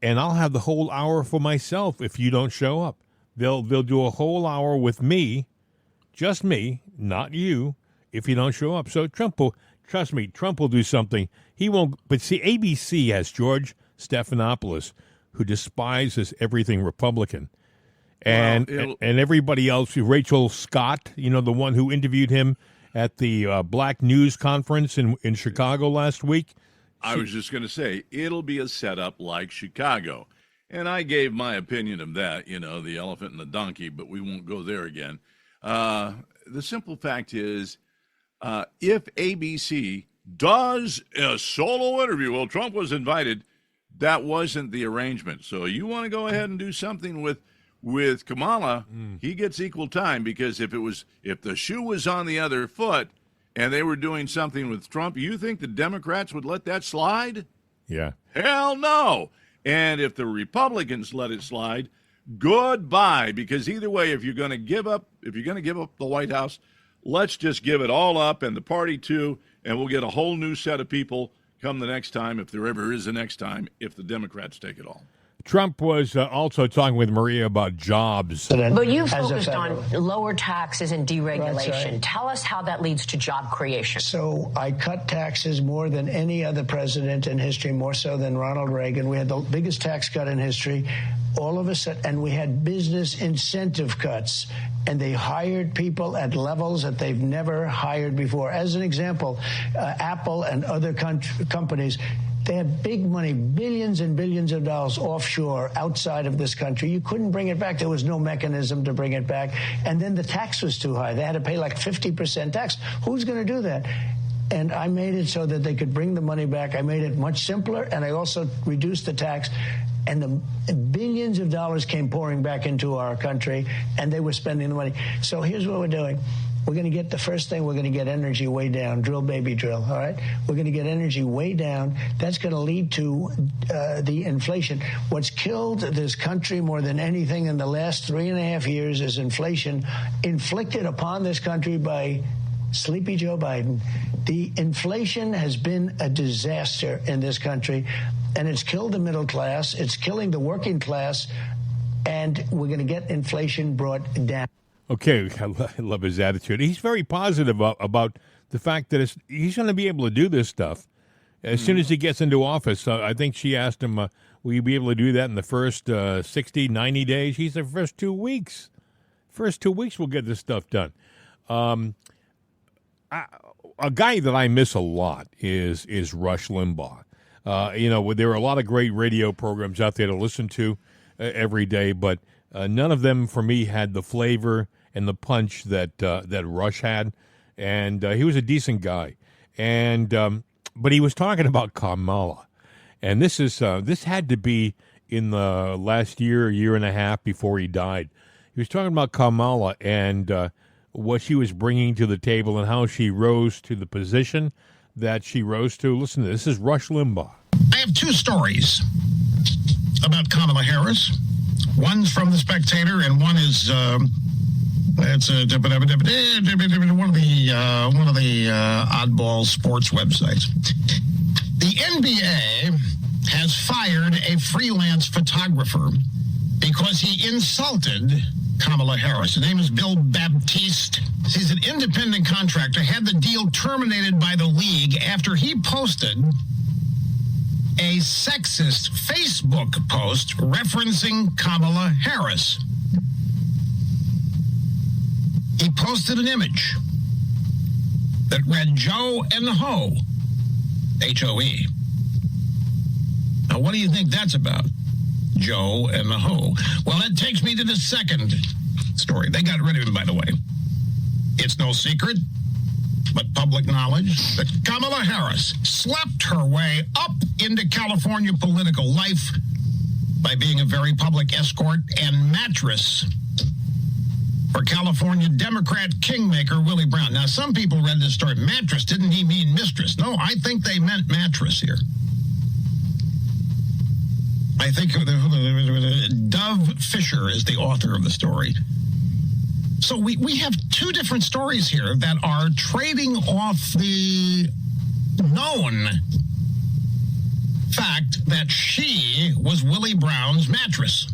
and I'll have the whole hour for myself if you don't show up. They'll do a whole hour with me, just me, not you, if you don't show up. So Trump will do something. He won't. But see, ABC has George Stephanopoulos, who despises everything Republican. And everybody else, Rachel Scott, the one who interviewed him at the Black News Conference in Chicago last week. I was just going to say, it'll be a setup like Chicago. And I gave my opinion of that, the elephant and the donkey, but we won't go there again. The simple fact is, if ABC does a solo interview, well, Trump was invited, that wasn't the arrangement. So you want to go ahead and do something with Kamala, he gets equal time, because if the shoe was on the other foot and they were doing something with Trump, you think the Democrats would let that slide? Yeah. Hell no. And if the Republicans let it slide, goodbye, because either way, if you're going to give up the White House, let's just give it all up, and the party too, and we'll get a whole new set of people come the next time, if there ever is a next time, if the Democrats take it all. Trump was also talking with Maria about jobs. But you focused on lower taxes and deregulation. Right. Tell us how that leads to job creation. So I cut taxes more than any other president in history, more so than Ronald Reagan. We had the biggest tax cut in history. All of a sudden, and we had business incentive cuts, and they hired people at levels that they've never hired before. As an example, Apple and other companies, they have big money, billions and billions of dollars offshore outside of this country. You couldn't bring it back. There was no mechanism to bring it back. And then the tax was too high. They had to pay like 50% tax. Who's going to do that? And I made it so that they could bring the money back. I made it much simpler, and I also reduced the tax. And the billions of dollars came pouring back into our country, and they were spending the money. So here's what we're doing. We're going to get the first thing, we're going to get energy way down, drill, baby, drill, all right? We're going to get energy way down. That's going to lead to the inflation. What's killed this country more than anything in the last 3.5 years is inflation inflicted upon this country by Sleepy Joe Biden. The inflation has been a disaster in this country, and it's killed the middle class, it's killing the working class, and we're going to get inflation brought down. Okay, I love his attitude. He's very positive about the fact that he's going to be able to do this stuff as soon as he gets into office. I think she asked him, will you be able to do that in the first 60, 90 days? He said, first 2 weeks. First 2 weeks we'll get this stuff done. A guy that I miss a lot is Rush Limbaugh. There are a lot of great radio programs out there to listen to every day, but none of them for me had the flavor and the punch that Rush had, and he was a decent guy. And but he was talking about Kamala, and this had to be in the last year and a half before he died. He was talking about Kamala and what she was bringing to the table and how she rose to the position that she rose to. Listen to this. This is Rush Limbaugh. I have two stories about Kamala Harris. One's from The Spectator, and one is one of the oddball sports websites. The NBA has fired a freelance photographer because he insulted Kamala Harris. His name is Bill Baptiste. He's an independent contractor, had the deal terminated by the league after he posted a sexist Facebook post referencing Kamala Harris. He posted an image that read Joe and Ho, H-O-E. Now, what do you think that's about? Joe and the Ho. Well, that takes me to the second story. They got rid of him, by the way. It's no secret, but public knowledge, that Kamala Harris slept her way up into California political life by being a very public escort and mattress for California Democrat kingmaker Willie Brown. Now, some people read this story. Mattress, didn't he mean mistress? No, I think they meant mattress here. I think Dove Fisher is the author of the story. So we have two different stories here that are trading off the known fact that she was Willie Brown's mattress.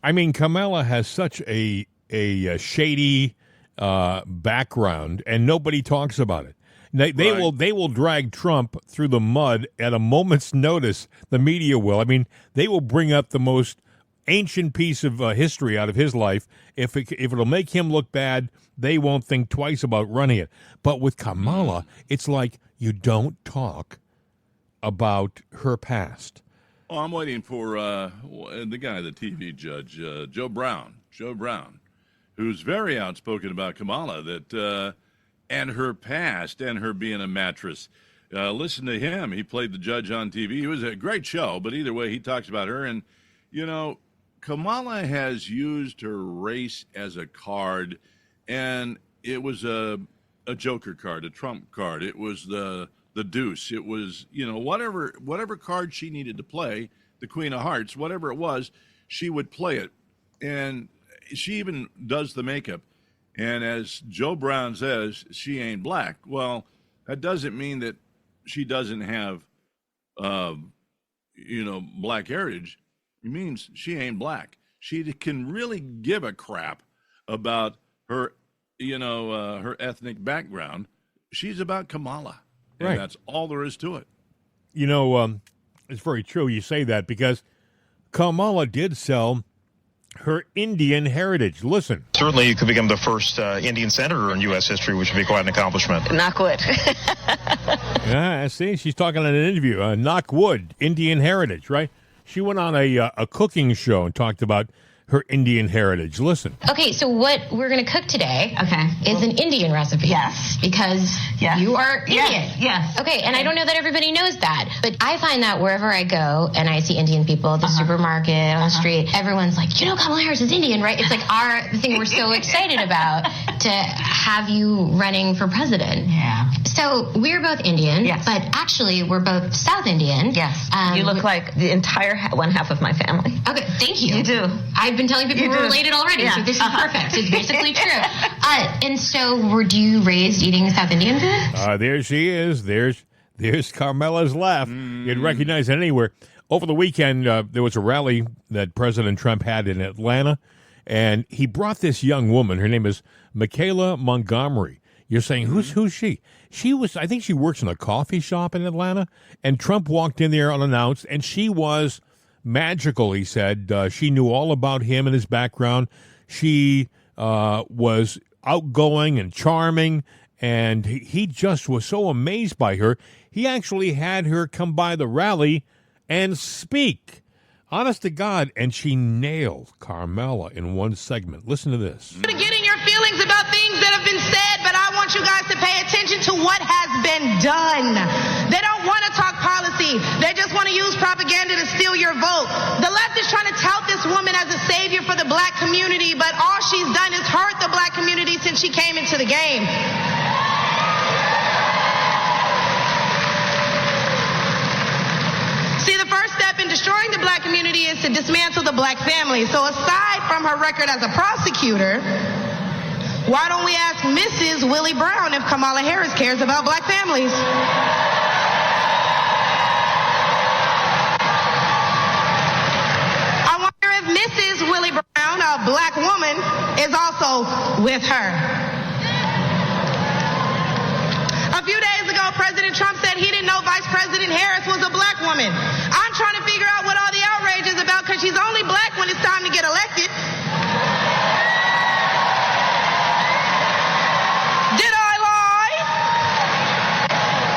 I mean, Kamala has such a shady background, and nobody talks about it. They will drag Trump through the mud at a moment's notice. The media will. I mean, they will bring up the most ancient piece of history out of his life. If it'll make him look bad, they won't think twice about running it. But with Kamala, it's like you don't talk about her past. Oh, I'm waiting for the guy, the TV judge, Joe Brown, who's very outspoken about Kamala, that and her past and her being a mattress. Listen to him. He played the judge on TV. It was a great show, but either way, he talks about her. And, you know, Kamala has used her race as a card, and it was a Joker card, a Trump card. It was the deuce. It was, you know, whatever card she needed to play, the Queen of Hearts, whatever it was, she would play it. And she even does the makeup. And as Joe Brown says, she ain't black. Well, that doesn't mean that she doesn't have, black heritage. It means she ain't black. She can really give a crap about her, her ethnic background. She's about Kamala. And Right. That's all there is to it. You know, it's very true you say that because Kamala did sell her Indian heritage. Listen. Certainly, you could become the first Indian senator in U.S. history, which would be quite an accomplishment. Knock wood. Yeah, see, she's talking in an interview. Knock wood, Indian heritage, right? She went on a cooking show and talked about her Indian heritage. Listen. Okay, so what we're going to cook today is an Indian recipe. Yes. Because you are Indian. Yes. Okay, and I don't know that everybody knows that, but I find that wherever I go and I see Indian people at the supermarket, on the street, everyone's like, Kamala Harris is Indian, right? It's like the thing we're so excited about to have you running for president. Yeah. So we're both Indian, but actually we're both South Indian. Yes. You look like the entire one half of my family. Okay, thank you. You do. I've been telling people we're related already, so this is perfect. It's basically true. And so, were you raised eating South Indian food? There she is. There's Carmela's laugh. You'd recognize it anywhere. Over the weekend, there was a rally that President Trump had in Atlanta, and he brought this young woman. Her name is Michaela Montgomery. You're saying, who's she? I think she works in a coffee shop in Atlanta, and Trump walked in there unannounced, and she was magical, he said. She knew all about him and his background. She was outgoing and charming, and he just was so amazed by her. He actually had her come by the rally and speak. Honest to God, and she nailed Carmela in one segment. Listen to this. Getting your feelings about things that have been said, but I want you guys to pay attention to what has been done. They don't want to talk policy. They just want to use propaganda to steal your vote. The left is trying to tout this woman as a savior for the black community, but all she's done is hurt the black community since she came into the game. See, the first step in destroying the black community is to dismantle the black family. So aside from her record as a prosecutor, why don't we ask Mrs. Willie Brown if Kamala Harris cares about black families? I wonder if Mrs. Willie Brown, a black woman, is also with her. A few days ago, President Trump said he didn't know Vice President Harris was a black woman. I'm trying to figure out what all the outrage is about because she's only black when it's time to get elected. Did I lie?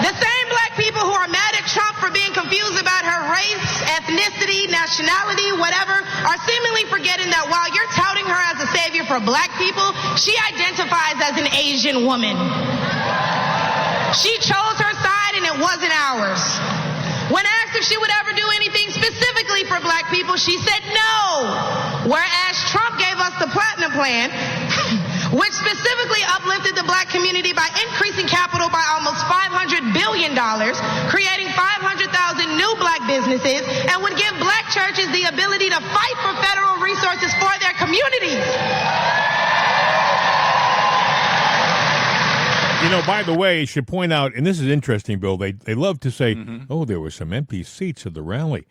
The same black people who are mad at Trump for being confused about her race, ethnicity, nationality, whatever, are seemingly forgetting that while you're touting her as a savior for black people, she identifies as an Asian woman. She chose her side and it wasn't ours. When asked if she would ever do anything specifically for black people, she said no. Whereas Trump gave us the Platinum Plan, which specifically uplifted the black community by increasing capital by almost $500 billion, creating 500,000 new black businesses, and would give black churches the ability to fight for federal resources for their communities. You know, by the way, I should point out, and this is interesting, Bill, they love to say, oh, there were some empty seats at the rally.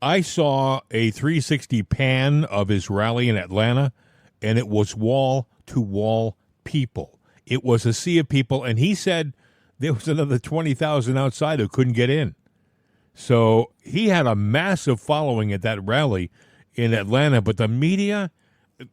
I saw a 360 pan of his rally in Atlanta, and it was wall-to-wall people. It was a sea of people, and he said there was another 20,000 outside who couldn't get in. So he had a massive following at that rally in Atlanta, but the media,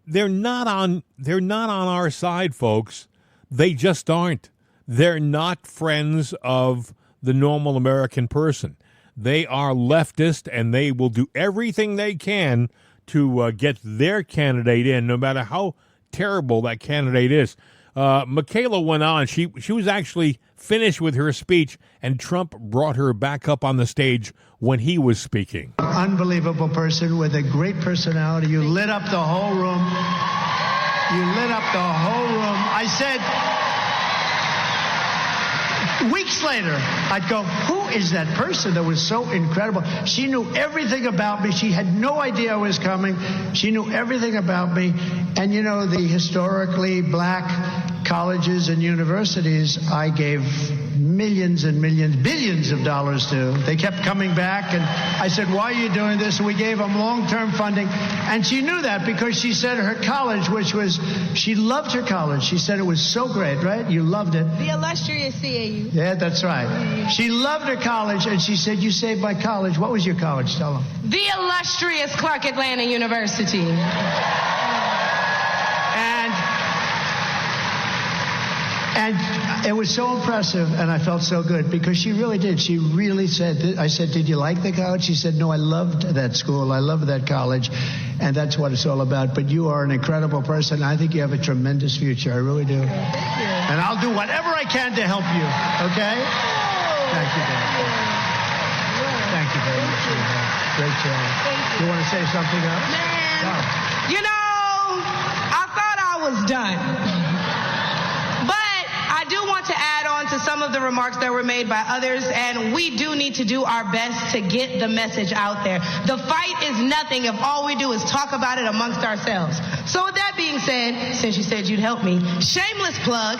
they're not on our side, folks. They just aren't. They're not friends of the normal American person. They are leftist, and they will do everything they can to get their candidate in, no matter how terrible that candidate is. Michaela went on. She was actually finished with her speech, and Trump brought her back up on the stage when he was speaking. Unbelievable person with a great personality. You lit up the whole room. You lit up the whole room. I said, weeks later, I'd go, who is that person that was so incredible? She knew everything about me. She had no idea I was coming. She knew everything about me. And, you know, the historically black colleges and universities I gave millions and millions, billions of dollars to. They kept coming back, and I said, why are you doing this? And we gave them long-term funding. And she knew that because she said her college, she loved her college. She said it was so great, right? You loved it. The illustrious CAU. Yeah, that's right. She loved her college, and she said, you saved my college. What was your college? Tell them. The illustrious Clark Atlanta University. And it was so impressive, and I felt so good because she really did. She really said, I said, did you like the college? She said, no, I loved that school. I loved that college, and that's what it's all about. But you are an incredible person. I think you have a tremendous future. I really do. Thank you. And I'll do whatever I can to help you, okay? Thank you, Dan. Thank you very much for your help. Great job. You want to say something else? Man, you know, I thought I was done. I do want to add on to some of the remarks that were made by others, and we do need to do our best to get the message out there. The fight is nothing if all we do is talk about it amongst ourselves. So with that being said, since you said you'd help me, shameless plug,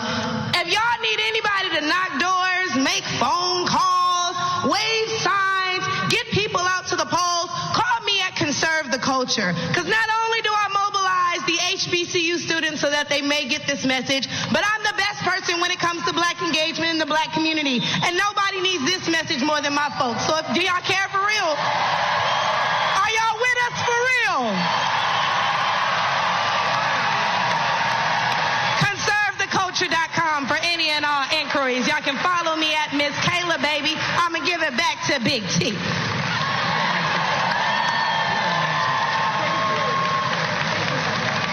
if y'all need anybody to knock doors, make phone calls, wave signs, get people out to the polls, call me at Conserve the Culture. Because not only do I mobilize the HBCU students so that they may get this message, but I'm the best person when it comes to black engagement in the black community. And nobody needs this message more than my folks. So do y'all care for real? Are y'all with us for real? ConserveTheCulture.com for any and all inquiries. Y'all can follow me at Miss Kayla, baby. I'm going to give it back to Big T.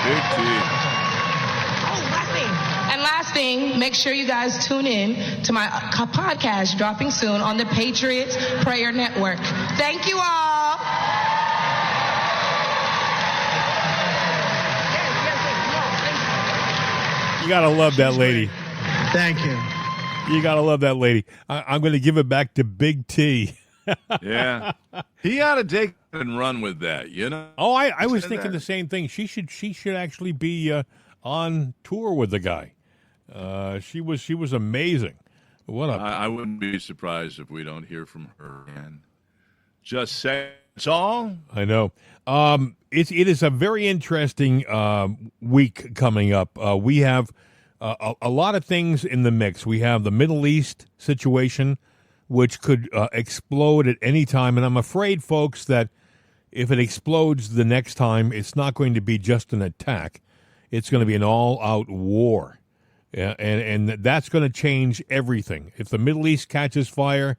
Big T. And last thing, make sure you guys tune in to my podcast dropping soon on the Patriots Prayer Network. Thank you all. You got to love that lady. Thank you. You got to love that lady. I'm going to give it back to Big T. Yeah. He ought to take it and run with that, you know? Oh, I was thinking the same thing. She should actually be on tour with the guy. She was amazing. What I wouldn't be surprised if we don't hear from her again. Just say it's all. I know. It is a very interesting week coming up. We have a lot of things in the mix. We have the Middle East situation, which could explode at any time. And I'm afraid, folks, that if it explodes the next time, it's not going to be just an attack. It's going to be an all-out war. Yeah, and that's going to change everything. If the Middle East catches fire,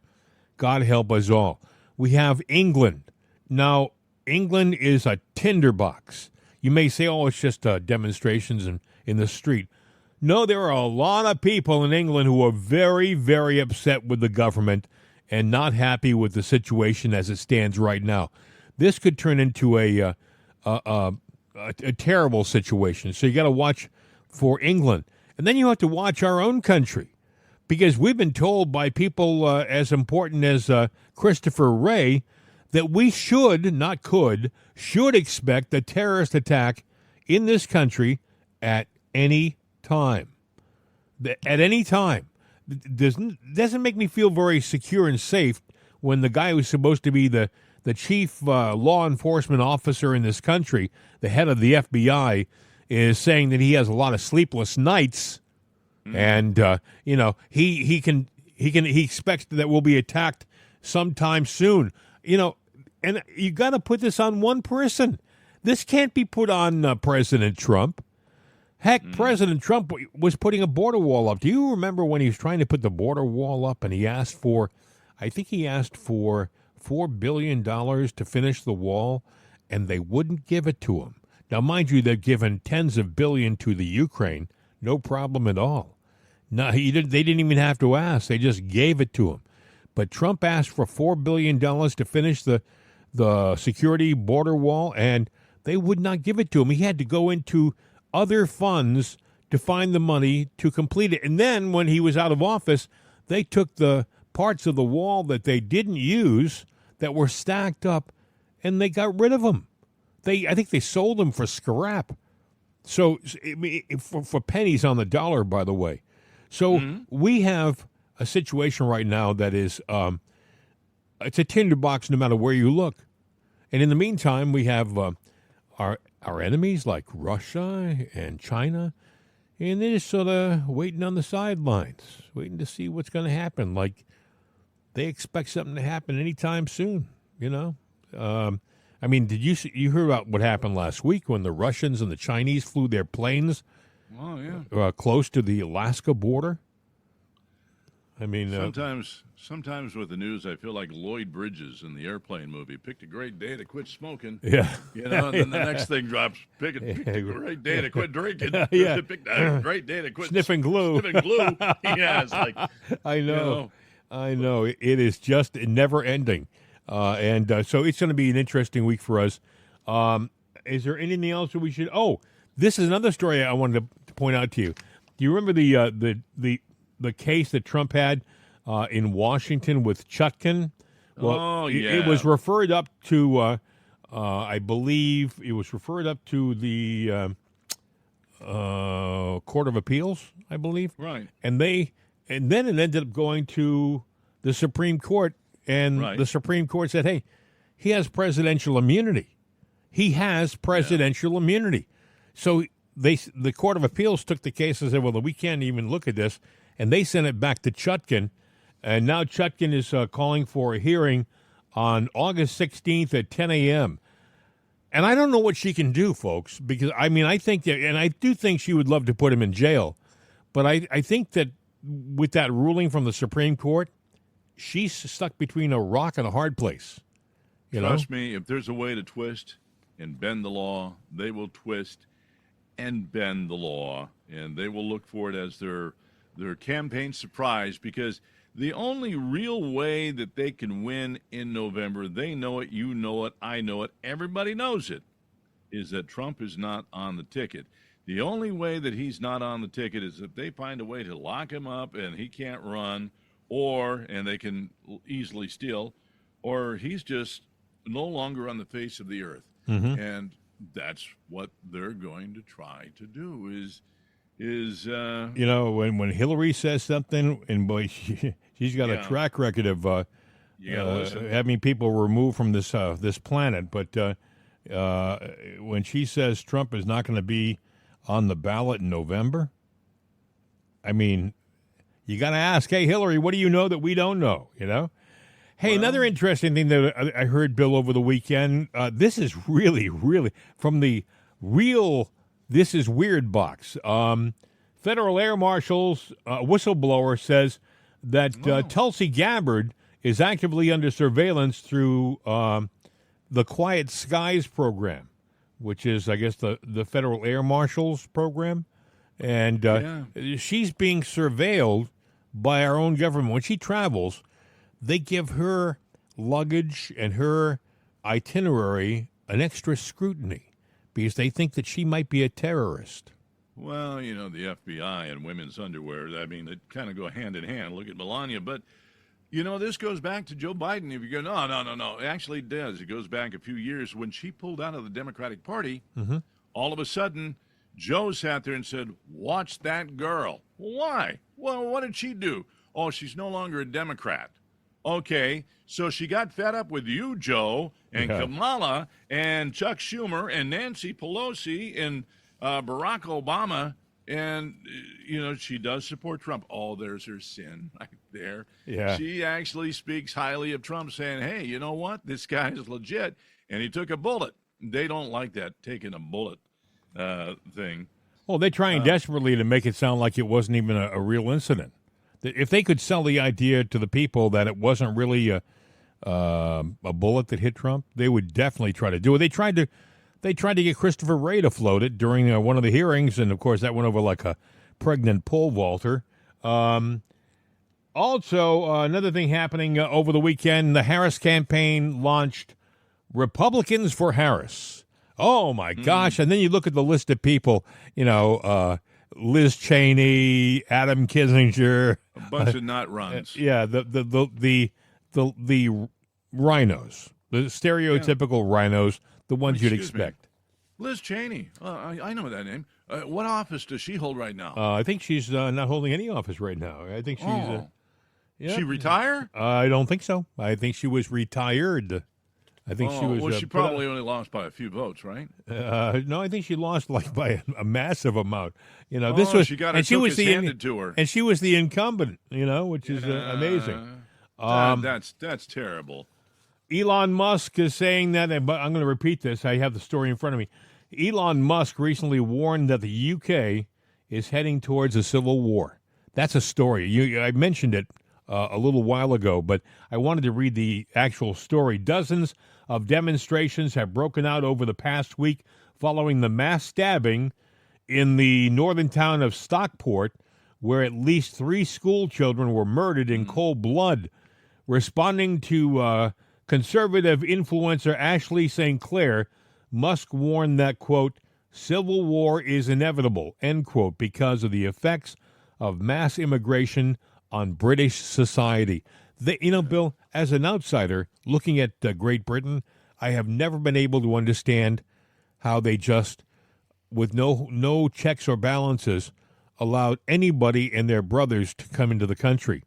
God help us all. We have England. Now, England is a tinderbox. You may say, oh, it's just demonstrations in the street. No, there are a lot of people in England who are very, very upset with the government and not happy with the situation as it stands right now. This could turn into a terrible situation. So you got to watch for England. And then you have to watch our own country, because we've been told by people as important as Christopher Wray that we should expect a terrorist attack in this country at any time. At any time. Doesn't make me feel very secure and safe when the guy who's supposed to be the chief law enforcement officer in this country, the head of the FBI, is saying that he has a lot of sleepless nights, and he expects that we'll be attacked sometime soon. And you got to put this on one person. This can't be put on President Trump. Heck, President Trump was putting a border wall up. Do you remember when he was trying to put the border wall up and he asked for, I think he asked for $4 billion to finish the wall, and they wouldn't give it to him. Now, mind you, they've given tens of billions to the Ukraine, no problem at all. No, they didn't even have to ask. They just gave it to him. But Trump asked for $4 billion to finish the security border wall, and they would not give it to him. He had to go into other funds to find the money to complete it. And then when he was out of office, they took the parts of the wall that they didn't use that were stacked up, and they got rid of them. I think they sold them for scrap. So for pennies on the dollar, by the way. So we have a situation right now that is it's a tinderbox no matter where you look. And in the meantime, we have our enemies like Russia and China, and they're just sort of waiting on the sidelines, waiting to see what's going to happen. Like they expect something to happen anytime soon, you know? I mean, did you hear about what happened last week when the Russians and the Chinese flew their planes close to the Alaska border? I mean, sometimes with the news, I feel like Lloyd Bridges in the Airplane movie. Picked a great day to quit smoking. Yeah. You know, and then the next thing drops. Picked a great day to quit drinking. Yeah. Picked a great day to quit sniffing glue. Sniffing glue. Yeah, it's like, I know. You know. I know. It is just never ending. And so it's going to be an interesting week for us. Is there anything else that we should? Oh, this is another story I wanted to point out to you. Do you remember the case that Trump had in Washington with Chutkan? Well, it was referred up to, I believe, it was referred up to the Court of Appeals, I believe. Right. And then it ended up going to the Supreme Court, and the Supreme Court said, hey, he has presidential immunity. He has presidential immunity. So the Court of Appeals took the case and said, well, we can't even look at this. And they sent it back to Chutkan. And now Chutkan is calling for a hearing on August 16th at 10 a.m. And I don't know what she can do, folks, because, I mean, I think that, and I do think she would love to put him in jail. But I think that with that ruling from the Supreme Court, she's stuck between a rock and a hard place. Trust me, if there's a way to twist and bend the law, they will twist and bend the law. And they will look for it as their campaign surprise, because the only real way that they can win in November, they know it, you know it, I know it, everybody knows it, is that Trump is not on the ticket. The only way that he's not on the ticket is if they find a way to lock him up and he can't run, and they can easily steal, or he's just no longer on the face of the earth. Mm-hmm. And that's what they're going to try to do is when Hillary says something, and boy, she's got a track record of having people removed from this planet. But when she says Trump is not going to be on the ballot in November, I mean, you got to ask, hey, Hillary, what do you know that we don't know? Hey, another interesting thing that I heard, Bill, over the weekend. This is really, really from the real This Is Weird box. Federal Air Marshal's whistleblower says that Tulsi Gabbard is actively under surveillance through the Quiet Skies program, which is, I guess, the Federal Air Marshal's program. And she's being surveilled by our own government. When she travels, they give her luggage and her itinerary an extra scrutiny because they think that she might be a terrorist. Well, the FBI and women's underwear, I mean, they kind of go hand in hand. Look at Melania. But, this goes back to Joe Biden. If you go, no. Actually, it does. It goes back a few years. When she pulled out of the Democratic Party, all of a sudden, Joe sat there and said, watch that girl. Why? Well, what did she do? Oh, she's no longer a Democrat. Okay, so she got fed up with you, Joe, and Kamala, and Chuck Schumer, and Nancy Pelosi, and Barack Obama, and, she does support Trump. Oh, there's her sin right there. Yeah. She actually speaks highly of Trump, saying, hey, you know what? This guy is legit, and he took a bullet. They don't like that taking a bullet thing. Well, they're trying desperately to make it sound like it wasn't even a real incident. If they could sell the idea to the people that it wasn't really a bullet that hit Trump, they would definitely try to do it. They tried to get Christopher Wray to float it during one of the hearings, and of course that went over like a pregnant pole vaulter. Also, another thing happening over the weekend, the Harris campaign launched Republicans for Harris. Oh, my gosh. And then you look at the list of people, Liz Cheney, Adam Kinzinger. A bunch of not runs. Yeah, the rhinos, the stereotypical rhinos, the ones you'd expect. Liz Cheney. I know that name. What office does she hold right now? I think she's not holding any office right now. I think she's... She retire? I don't think so. I think she was retired. I think she was... Well, she probably only lost by a few votes, right? No, I think she lost by a massive amount. This was... She got her took handed to her. And she was the incumbent, which is amazing. That's terrible. Elon Musk is saying that, but I'm going to repeat this. I have the story in front of me. Elon Musk recently warned that the UK is heading towards a civil war. That's a story. I mentioned it a little while ago, but I wanted to read the actual story. Dozens of demonstrations have broken out over the past week following the mass stabbing in the northern town of Stockport, where at least 3 school children were murdered in cold blood. Responding to conservative influencer Ashley St. Clair, Musk warned that, quote, civil war is inevitable, end quote, because of the effects of mass immigration on British society. Bill, as an outsider looking at Great Britain, I have never been able to understand how they just, with no checks or balances, allowed anybody and their brothers to come into the country.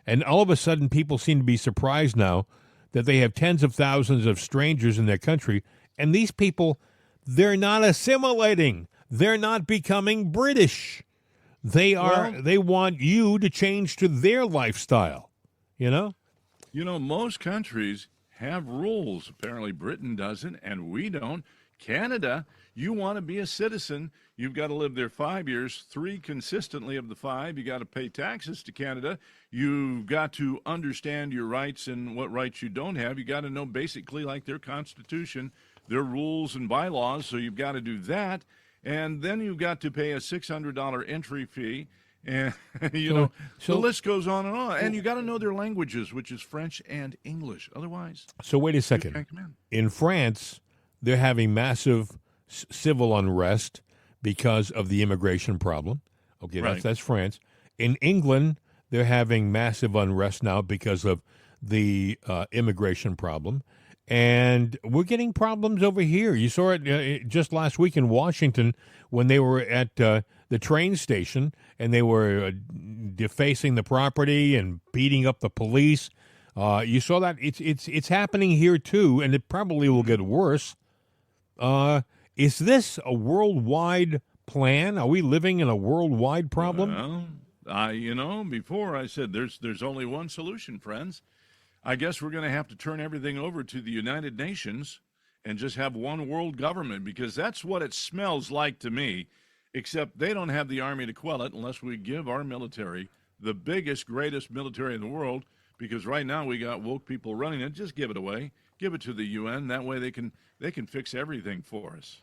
And all of a sudden, people seem to be surprised now that they have tens of thousands of strangers in their country, and these people, they're not assimilating. They're not becoming British. They want you to change to their lifestyle, most countries have rules. Apparently Britain doesn't, and we don't. Canada, you want to be a citizen, you've got to live there 5 years, 3 consistently of the 5. You got to pay taxes to Canada. You've got to understand your rights and what rights you don't have. You got to know basically like their constitution, their rules and bylaws, so you've got to do that. And then you've got to pay a $600 entry fee. And, the list goes on. And you got to know their languages, which is French and English. Otherwise. So wait a second. In France, they're having massive civil unrest because of the immigration problem. Okay, right. That's France. In England, they're having massive unrest now because of the immigration problem. And we're getting problems over here. You saw it just last week in Washington when they were at the train station and they were defacing the property and beating up the police. You saw that it's happening here too, and it probably will get worse. Is this a worldwide plan? Are we living in a worldwide problem? Well, before I said there's only one solution, friends. I guess we're going to have to turn everything over to the United Nations and just have one world government, because that's what it smells like to me, except they don't have the army to quell it unless we give our military the biggest, greatest military in the world, because right now we got woke people running it. Just give it away. Give it to the UN. That way they can fix everything for us.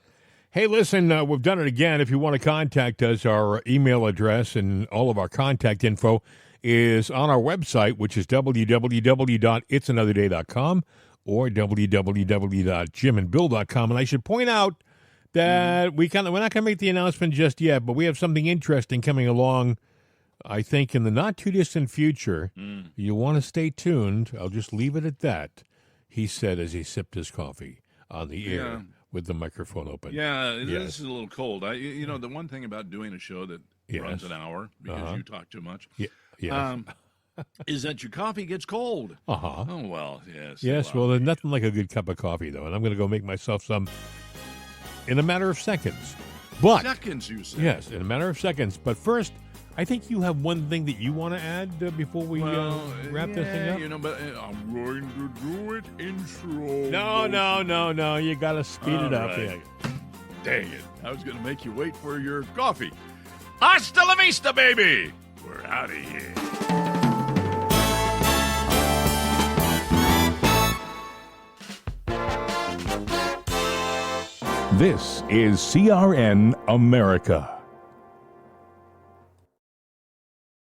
Hey, listen, we've done it again. If you want to contact us, our email address and all of our contact info is on our website, which is www.itsanotherday.com or www.jimandbill.com. And I should point out that we're not going to make the announcement just yet, but we have something interesting coming along, I think, in the not-too-distant future. You'll want to stay tuned. I'll just leave it at that, he said as he sipped his coffee on the air with the microphone open. Yeah, this is a little cold. The one thing about doing a show that runs an hour, because you talk too much, is that your coffee gets cold. Oh, well, yes. Yes, well, there's nothing like a good cup of coffee, though, and I'm going to go make myself some in a matter of seconds. But seconds, you say? Yes, in a matter of seconds. But first, I think you have one thing that you want to add before we wrap this thing up. You know, but I'm going to do it in slow. No. You got to speed it up. Right. Yeah. Dang it. I was going to make you wait for your coffee. Hasta la vista, baby. We're out of here. This is CRN America.